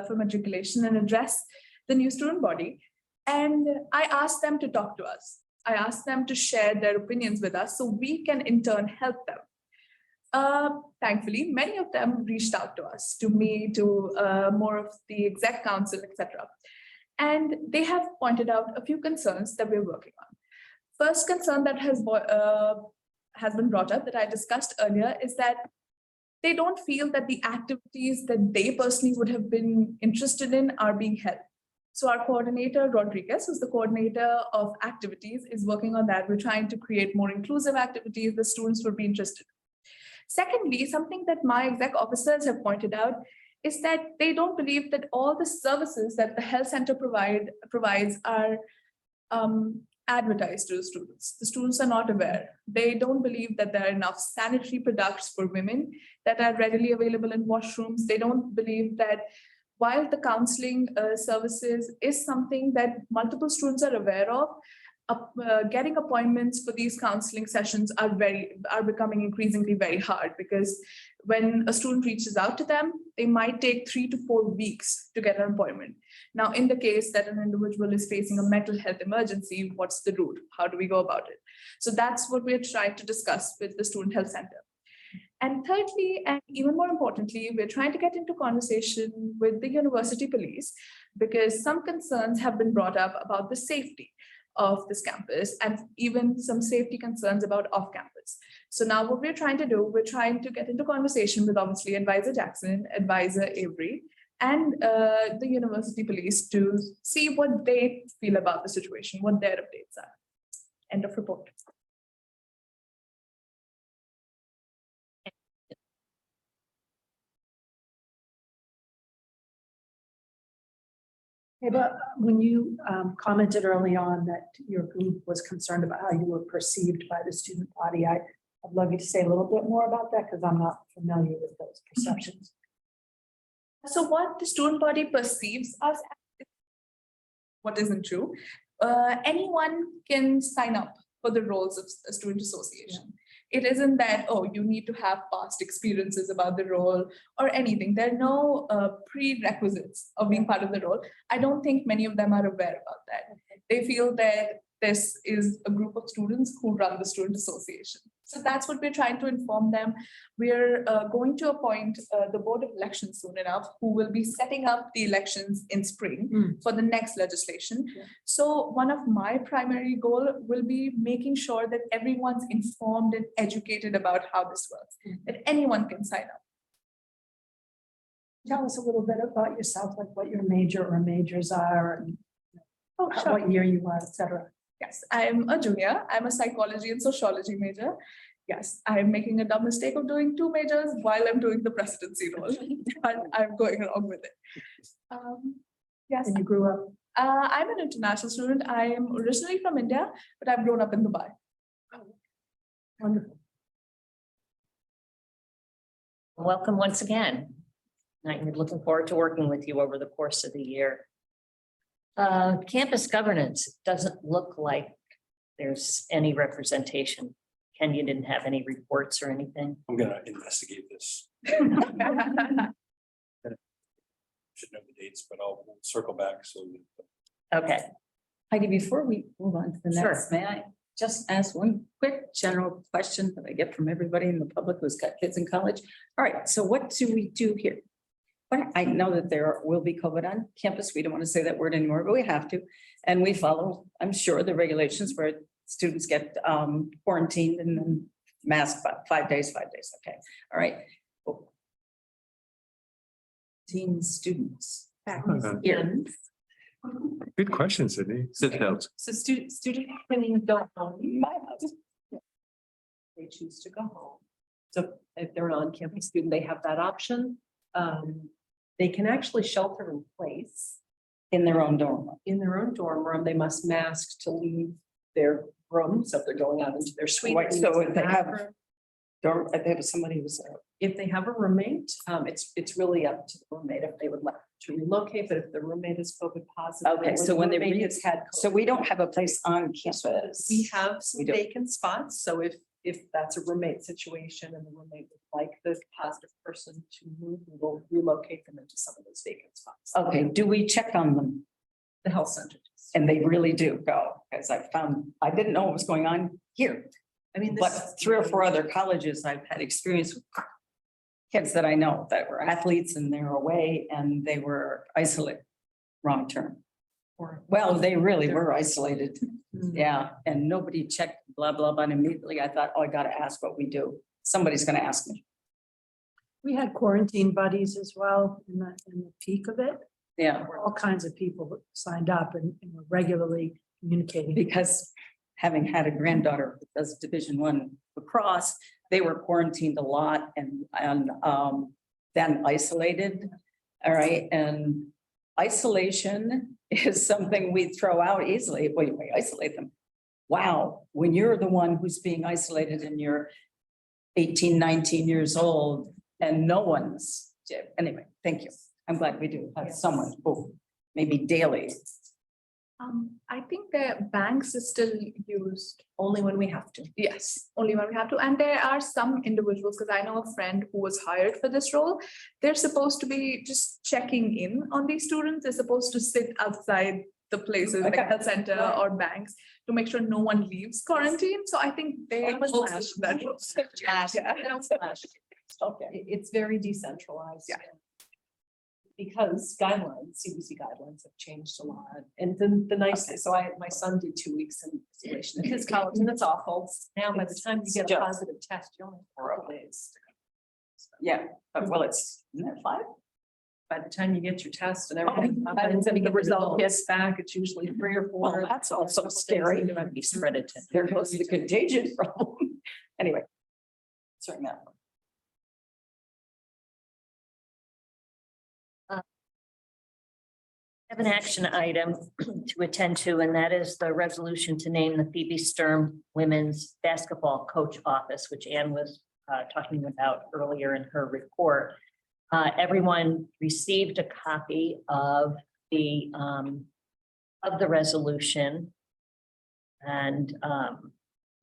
for matriculation and address the new student body. And I asked them to talk to us. I asked them to share their opinions with us so we can in turn help them. Thankfully, many of them reached out to us, to me, to more of the exec council, etc. And they have pointed out a few concerns that we're working on. First concern that has been brought up that I discussed earlier is that they don't feel that the activities that they personally would have been interested in are being held. So our coordinator, Rodriguez, who's the coordinator of activities, is working on that. We're trying to create more inclusive activities the students would be interested in. Secondly, something that my exec officers have pointed out is that they don't believe that all the services that the health center provides are advertised to the students. The students are not aware. They don't believe that there are enough sanitary products for women that are readily available in washrooms. They don't believe that while the counseling services is something that multiple students are aware of, getting appointments for these counseling sessions are becoming increasingly very hard, because when a student reaches out to them, they might take 3 to 4 weeks to get an appointment. Now, in the case that an individual is facing a mental health emergency, what's the route? How do we go about it? So that's what we're trying to discuss with the Student Health Center. And thirdly, and even more importantly, we're trying to get into conversation with the university police, because some concerns have been brought up about the safety of this campus and even some safety concerns about off campus. So now what we're trying to do, we're trying to get into conversation with obviously Advisor Jackson, Advisor Avery, and the university police to see what they feel about the situation, what their updates are. End of report. Hey, but when you commented early on that your group was concerned about how you were perceived by the student body, I'd love you to say a little bit more about that, because I'm not familiar with those perceptions. So what the student body perceives us as, what isn't true. Anyone can sign up for the roles of a student association. It isn't that, oh, you need to have past experiences about the role or anything. There are no prerequisites of being part of the role. I don't think many of them are aware about that. They feel that this is a group of students who run the student association. So that's what we're trying to inform them. We're going to appoint the Board of Elections soon enough, who will be setting up the elections in spring for the next legislation. Yeah. So one of my primary goal will be making sure that everyone's informed and educated about how this works, that anyone can sign up. Tell us a little bit about yourself, like what your major or majors are, and what year you are, et cetera. Yes, I'm a junior. I'm a psychology and sociology major. Yes, I'm making a dumb mistake of doing 2 majors while I'm doing the presidency role, but I'm going along with it. Yes, And you grew up. I'm an international student. I am originally from India, but I've grown up in Dubai. Wonderful. Welcome once again. I'm looking forward to working with you over the course of the year. Campus governance, doesn't look like there's any representation. Ken, you didn't have any reports or anything? I'm gonna investigate this. Should know the dates, but I'll circle back so. Okay, Heidi, before we move on to the Sure. next, may I just ask one quick general question that I get from everybody in the public who's got kids in college? All right, so what do we do here? But I know that there will be COVID on campus. We don't want to say that word anymore, but we have to. And we follow, I'm sure, the regulations where students get quarantined and then masked 5 days, 5 days. Okay, all right. Teen students. Here. Good question, Sydney. Sit down. So students can go home. My house. They choose to go home. So if they're an on-campus student, they have that option. They can actually shelter in place In their own dorm. in their own dorm room. They must mask to leave their room. So if they're going out into their suite. Right, so if they have somebody who's there. If they have a roommate, it's really up to the roommate if they would like to relocate, but if the roommate is COVID positive. Okay, or so the when they roommate re- has had. So we don't have a place on campus. We have some We do. vacant spots, so if that's a roommate situation and the roommate would like the positive person to move, we will relocate them into some of those vacant spots. Okay, do we check on them? The health center. And they really do go, because I didn't know what was going on here. I mean, But 3 or 4 other colleges, I've had experience with kids that I know that were athletes and they're away and they were isolated. Wrong term. Well, they really were isolated. Yeah, and nobody checked blah, blah, blah. And immediately I thought, oh, I gotta ask what we do. Somebody's gonna ask me. We had quarantine buddies as well in the peak of it. Yeah, All kinds of people signed up and were regularly communicating. because having had a granddaughter who does Division I lacrosse, they were quarantined a lot and then isolated. All right, and isolation is something we throw out easily. Wait, isolate them. Wow, when you're the one who's being isolated and you're 18, 19 years old and no one's, anyway, thank you. I'm glad we do have someone who maybe daily. I think that banks is still used. Only when we have to. Yes, only when we have to. And there are some individuals, because I know a friend who was hired for this role. They're supposed to be just checking in on these students. They're supposed to sit outside the places like Okay. health center or banks to make sure no one leaves quarantine. So I think they That was also last do that role. Yeah. Okay. It's very decentralized. Yeah. Because guidelines, CDC guidelines have changed a lot. And the nice, so my son did 2 weeks in isolation at his college and it's awful. Now, by the time you get a Just- positive test, you only have 4 days. Yeah, but well, isn't that 5? By the time you get your test and everything, Oh, happens and get the the result results. gets back, it's usually 3 or 4. Well, that's also scary. Be spread it. There goes the contagion problem. Anyway. Sorry, Matt. Have an action item to attend to, and that is the resolution to name the Phoebe Sturm Women's Basketball Coach Office, which Ann was talking about earlier in her report. Everyone received a copy of the resolution. And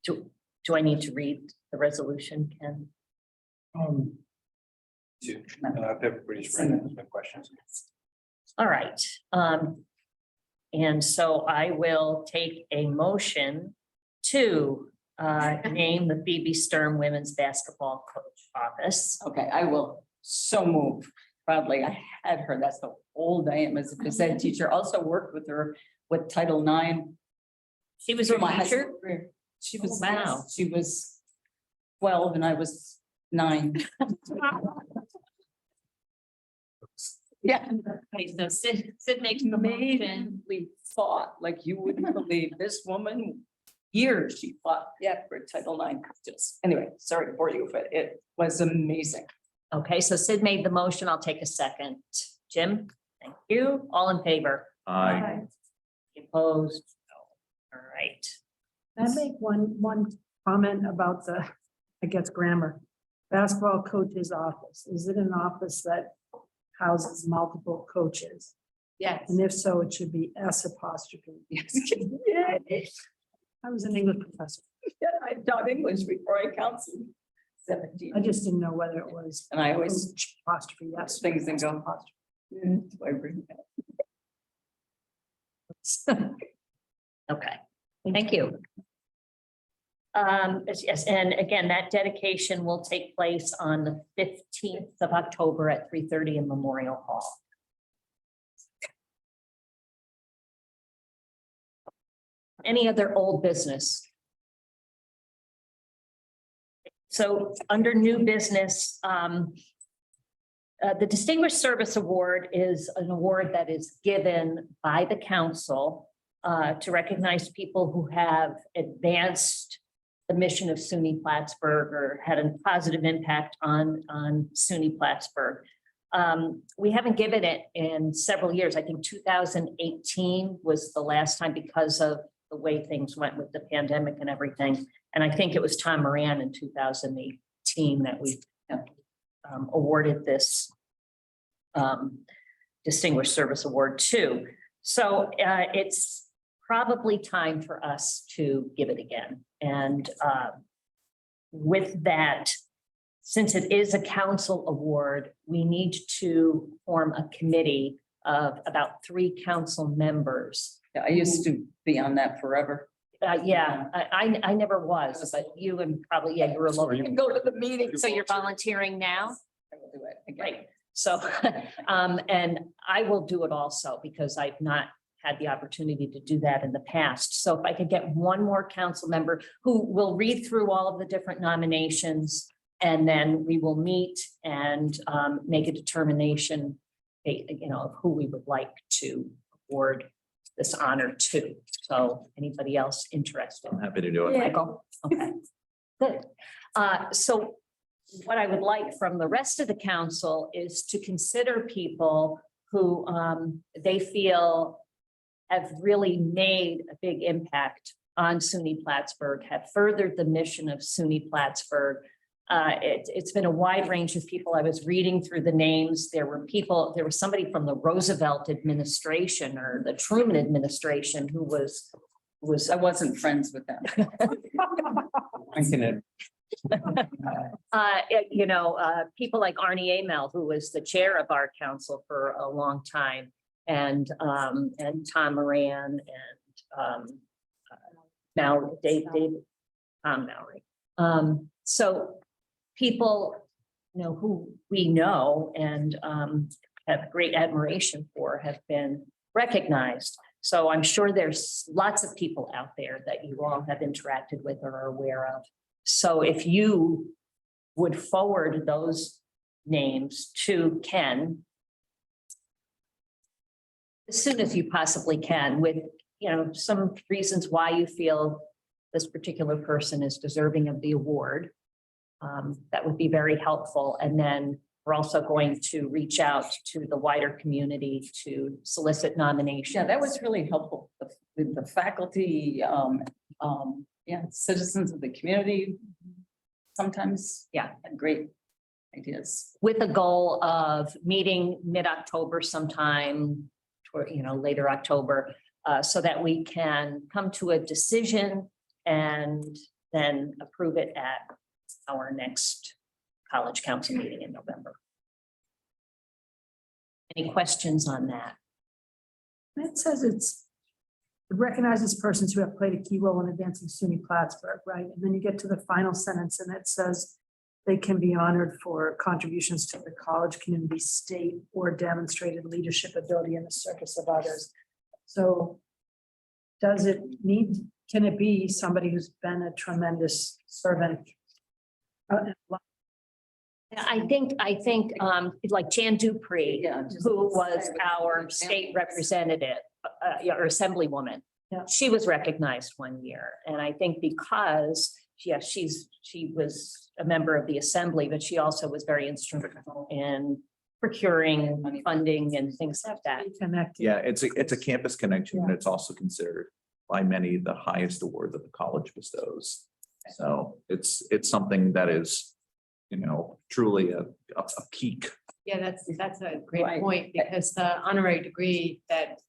do I need to read the resolution, Ken? Everybody's ready, there's no questions. All right. And so I will take a motion to name the Phoebe Sturm Women's Basketball Coach Office. Okay, I will so move proudly. I had her, that's how old I am as a phys ed teacher, also worked with her with Title IX. She was through your my high teacher? school career. She was, Wow. she was 12 and I was 9. Yeah. Okay, so Sid makes the motion. We fought like you wouldn't believe. This woman, years she fought, yeah, for Title IX. Just, anyway, sorry to bore you, but it was amazing. Okay, so Sid made the motion. I'll take a second. Jim, thank you. All in favor? Opposed? No. All right. Can I make one comment about the, I guess, grammar? Basketball coach's office. Is it an office that houses multiple coaches? Yes. And if so, it should be S apostrophe. Yes. I was an English professor. Yeah, I taught English before I counseled 17. I just didn't know whether it was. And I always coach apostrophe, yes. things and go, apostrophe. do I bring that? Okay, thank you. Yes, and again, that dedication will take place on the 15th of October at 3:30 in Memorial Hall. Any other old business? So under new business, the Distinguished Service Award is an award that is given by the council to recognize people who have advanced the mission of SUNY Plattsburgh or had a positive impact on SUNY Plattsburgh. We haven't given it in several years. I think 2018 was the last time because of the way things went with the pandemic and everything. And I think it was Tom Moran in 2018 that we awarded this Distinguished Service Award too. So it's probably time for us to give it again. And with that, since it is a council award, we need to form a committee of about 3 council members. Yeah, I used to be on that forever. Yeah, I never was, but you and probably, yeah, you were alone. You can go to the meeting. So you're volunteering now? I will do it again. Right. So, and I will do it also because I've not had the opportunity to do that in the past. So if I could get one more council member who will read through all of the different nominations, and then we will meet and make a determination, you know, of who we would like to award this honor to. So anybody else interested? I'm happy to do it. Michael? Okay, good. So what I would like from the rest of the council is to consider people who they feel have really made a big impact on SUNY Plattsburgh, have furthered the mission of SUNY Plattsburgh. It's been a wide range of people. I was reading through the names. There was somebody from the Roosevelt administration or the Truman administration who was. I wasn't friends with them. You know, people like Arnie Amel, who was the chair of our council for a long time, and Tom Moran and now Dave Tom Mowry. So people, you know, who we know and have great admiration for have been recognized. So I'm sure there's lots of people out there that you all have interacted with or are aware of. So if you would forward those names to Ken as soon as you possibly can, with, you know, some reasons why you feel this particular person is deserving of the award, that would be very helpful. And then we're also going to reach out to the wider community to solicit nominations. Yeah, that was really helpful with the faculty, yeah, citizens of the community. Sometimes, yeah, had great ideas. With the goal of meeting mid-October sometime, or, you know, later October, so that we can come to a decision and then approve it at our next college council meeting in November. Any questions on that? It says it recognizes persons who have played a key role in advancing SUNY Plattsburgh, right? And then you get to the final sentence and it says they can be honored for contributions to the college community, state, or demonstrated leadership ability in the service of others. So does it need, can it be somebody who's been a tremendous servant? I think like Jan Dupree, Yeah, who was our state representative, or assemblywoman. Yeah. She was recognized one year, and I think because, yeah, she was a member of the assembly, but she also was very instrumental in procuring funding and things like that. Connected. Yeah, it's a campus connection, and it's also considered by many the highest award that the college bestows. So it's something that is, you know, truly a peak. Yeah, that's a great Right. point, because the honorary degree that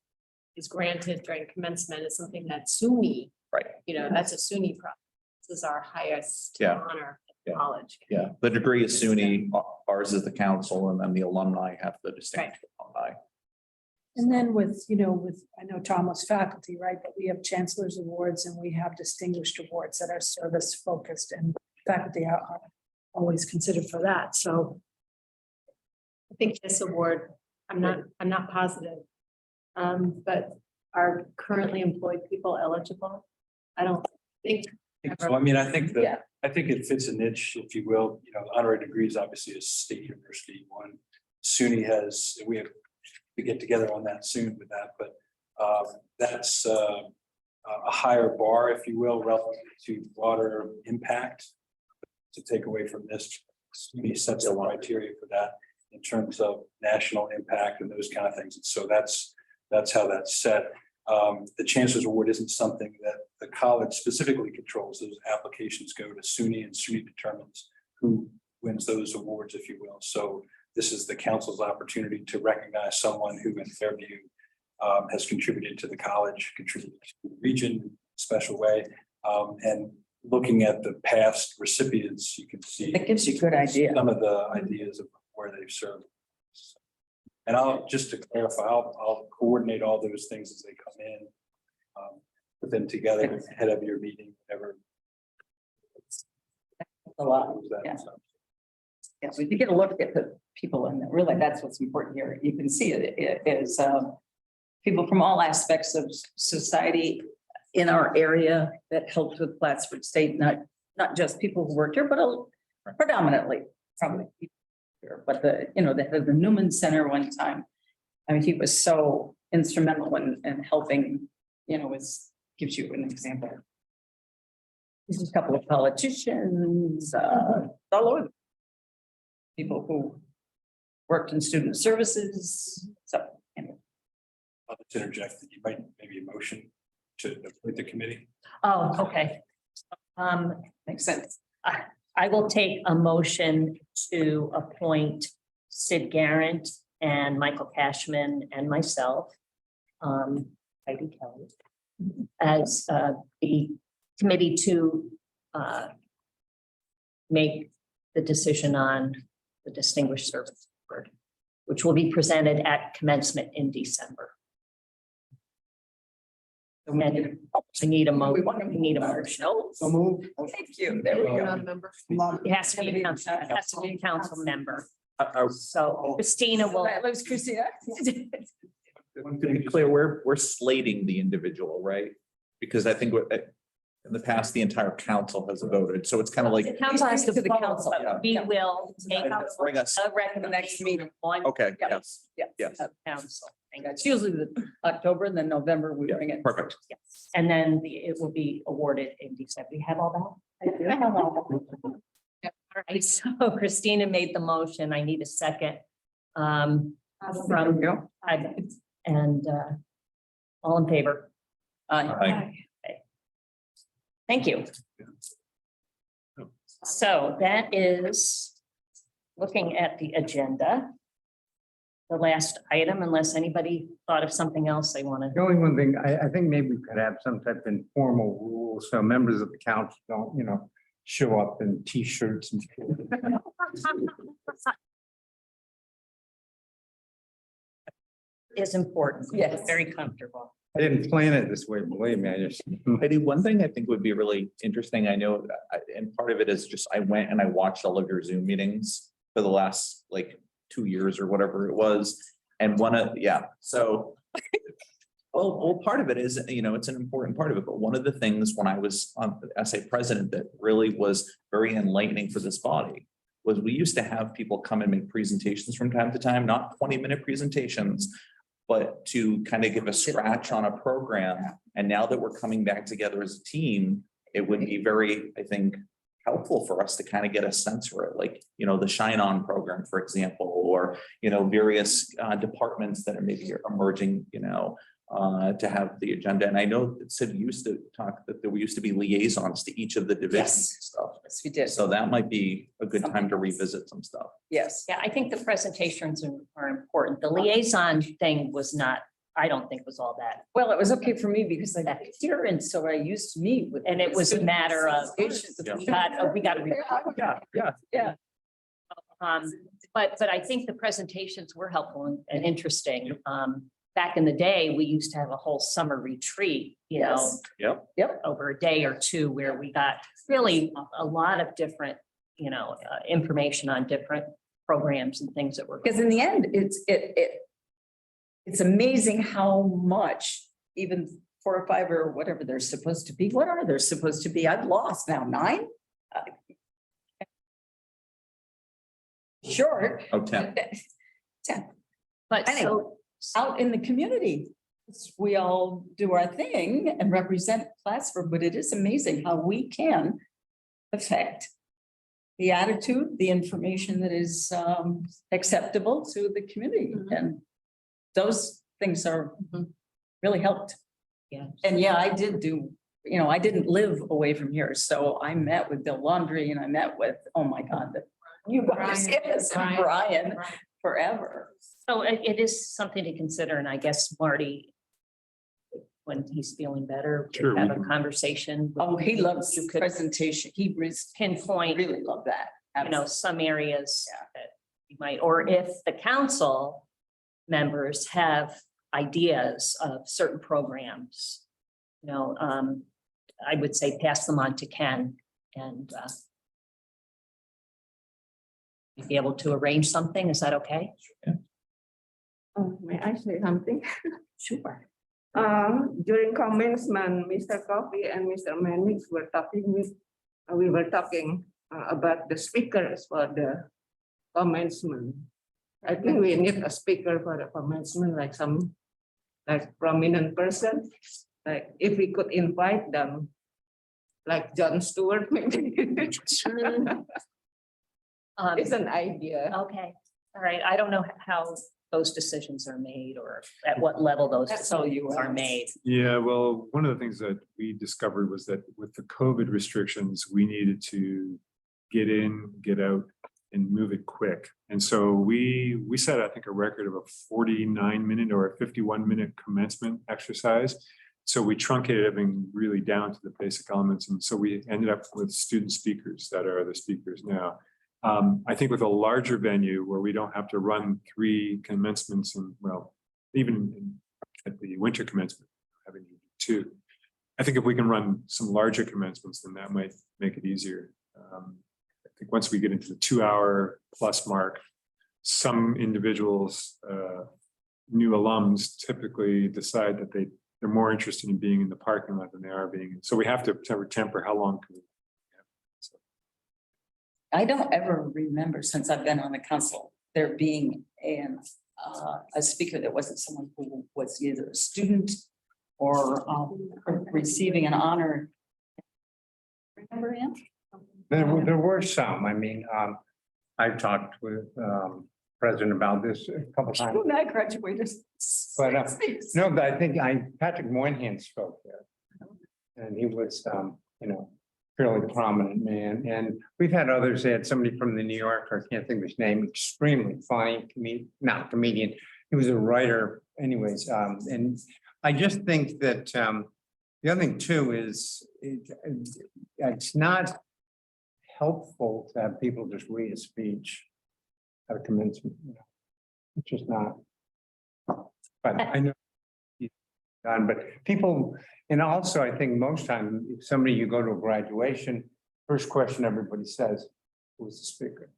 is granted during commencement is something that SUNY, Right. you know, that's a SUNY product. This is our highest Yeah. honor Yeah. at college. Yeah, the degree is SUNY, ours is the council, and then the alumni have the distinguished alumni. And then with, you know, I know Tom was faculty, right? But we have chancellor's awards and we have distinguished awards that are service focused, and faculty are always considered for that. So I think this award, I'm not positive. But are currently employed people eligible? I don't think. So, I mean, I think Yeah. I think it fits a niche, if you will, you know, honorary degrees obviously is state university one. SUNY has, we get together on that soon with that, but that's a higher bar, if you will, relative to broader impact. To take away from this, SUNY sets the criteria for that in terms of national impact and those kind of things. And so that's how that's set. The Chancellor's Award isn't something that the college specifically controls. Those applications go to SUNY, and SUNY determines who wins those awards, if you will. So this is the council's opportunity to recognize someone who in their view has contributed to the college, contributed to the region in a special way. And looking at the past recipients, you can see. That gives you a good idea. Some of the ideas of where they've served. And just to clarify, I'll coordinate all those things as they come in. Put them together ahead of your meeting, whatever. A lot. Yeah. Yeah, so you get a look at the people and really that's what's important here. You can see it is people from all aspects of society in our area that helped with Plattsburgh State, not just people who worked here, but predominantly probably people here. But the head of the Newman Center one time, I mean, he was so instrumental in helping, gives you an example. This is a couple of politicians, all over. People who worked in student services, so. I'll just interject that you might maybe a motion to appoint the committee. Oh, okay. Makes sense. I will take a motion to appoint Sid Garrett and Michael Cashman and myself, Heidi Kelly, as the committee to make the decision on the Distinguished Service Award, which will be presented at commencement in December. And I need a motion. We need a motion. So move. Thank you. There we You're go. not a member. It has to be a council, it has to be a council member. I So Christina will. That was Christina. want to be clear, we're slating the individual, right? Because I think in the past, the entire council has voted, so it's kind of like. The council has to To the vote, council. but we will make Bring us, a recommendation meeting. on okay, Yeah. yes, Yeah. yes, council. Thank you. It's usually the October and then November we bring it. perfect. Yes. And then it will be awarded in December. We have all that? I have all that. All right, so Christina made the motion. I need a second. From you. and all in favor? Aye. Thank you. So that is looking at the agenda. The last item, unless anybody thought of something else they want to. The only one thing, I think maybe we could have some type of informal rule, so members of the council don't, show up in T-shirts and. Is important. Yes. Very comfortable. I didn't plan it this way, believe me, I just. Heidi, one thing I think would be really interesting, I know, and part of it is just, I went and I watched all of your Zoom meetings for the last 2 years or whatever it was. And so. Well, part of it is, it's an important part of it, but one of the things when I was SA president that really was very enlightening for this body was we used to have people come and make presentations from time to time, not 20-minute presentations, but to kind of give a scratch on a program. And now that we're coming back together as a team, it would be very, I think, helpful for us to kind of get a sense for it, the Shine On program, for example, or, various departments that are maybe emerging, to have the agenda. And I know that Sid used to talk that there used to be liaisons to each of the divisions and stuff. Yes, we did. So that might be a good time to revisit some stuff. Yes. Yeah, I think the presentations are important. The liaison thing was not, I don't think was all that. Well, it was okay for me because I got here and so I used to meet with. And it was a matter of, Yeah. we got to. Yeah. But I think the presentations were helpful and interesting. Back in the day, we used to have a whole summer retreat, Yes. Yep. over a day or two where we got really a lot of different, information on different programs and things that were. Because in the end, it's amazing how much even 4 or 5 or whatever they're supposed to be. What are they supposed to be? I've lost now 9. Short. Oh, 10. 10. But Anyway. Out in the community, we all do our thing and represent Plattsburgh, but it is amazing how we can affect the attitude, the information that is acceptable to the community. And those things are really helped. Yeah. And yeah, I did do, I didn't live away from here. So I met with Bill Laundrie and I met with, oh my God, You guys, yes, Brian, Brian. forever. So it is something to consider, and I guess Marty, when he's feeling better, Sure, have we a can- conversation. Oh, he loves You could presentation. He pinpoint, you really love that. know, some areas Yeah. that you might, or if the council members have ideas of certain programs, you know, I would say pass them on to Ken and be able to arrange something. Is that okay? May I say something? Sure. During commencement, Mr. Coffee and Mr. Mannix were talking we were talking about the speakers for the commencement. I think we need a speaker for the commencement, like some like prominent person. Like if we could invite them, like John Stewart, maybe. It's an idea. Okay, all right. I don't know how those decisions are made or at what level those That's all you decisions are ask. made. Yeah, well, one of the things that we discovered was that with the COVID restrictions, we needed to get in, get out and move it quick. And so we set, I think, a record of a 49-minute or a 51-minute commencement exercise. So we truncated everything really down to the basic elements. And so we ended up with student speakers that are the speakers now. I think with a larger venue where we don't have to run 3 commencements and, well, even at the winter commencement, having to do 2. I think if we can run some larger commencements, then that might make it easier. I think once we get into the 2-hour plus mark, some individuals, new alums typically decide that they're more interested in being in the parking lot than they are being. So we have to temper how long. Can we, I don't ever remember since I've been on the council, there being a speaker that wasn't someone who was either a student or receiving an honor. Remember him? There were some. I mean, I talked with President about this a couple times. When I graduated. But no, but I think Patrick Moynihan spoke there. And he was, you know, fairly prominent man. And we've had others. They had somebody from the New Yorker, I can't think of his name, extremely funny, not comedian. He was a writer anyways. And I just think that the other thing too is it's not helpful to have people just read a speech at a commencement. You know. It's just not. But I know. But people, and also I think most time, if somebody, you go to a graduation, first question everybody says, who's the speaker?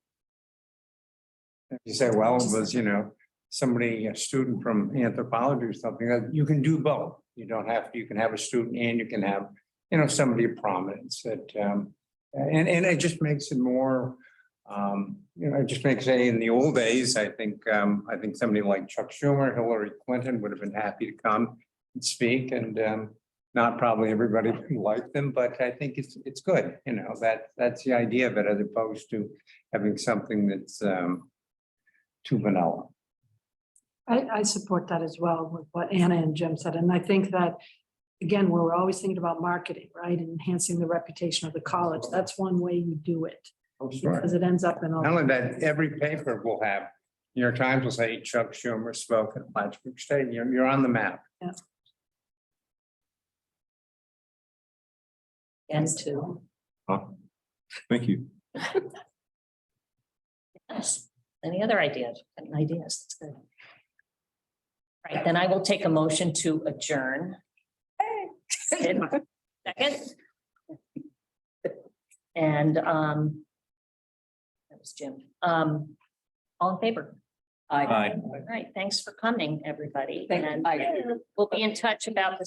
And you say, well, it was, you know, somebody, a student from anthropology or something. You can do both. You don't have to, you can have a student and you can have, you know, somebody of prominence that, and it just makes it more, you know, it just makes it in the old days, I think somebody like Chuck Schumer, Hillary Clinton would have been happy to come and speak, and not probably everybody liked them, but I think it's good, you know, that's the idea of it, as opposed to having something that's too vanilla. I support that as well with what Anna and Jim said. And I think that, again, we're always thinking about marketing, right? And enhancing the reputation of the college. That's one way you do it. Oh, sure. Because it ends up in all. Not only that, every paper will have, New York Times will say Chuck Schumer spoke at Plattsburgh State. You're on the map. Yeah. And to, thank you. yes, any other ideas? That's good. Right, then I will take a motion to adjourn. Second. And that was Jim. All in favor? Aye. All right, thanks for coming, everybody. Thank you. And we'll be in touch about the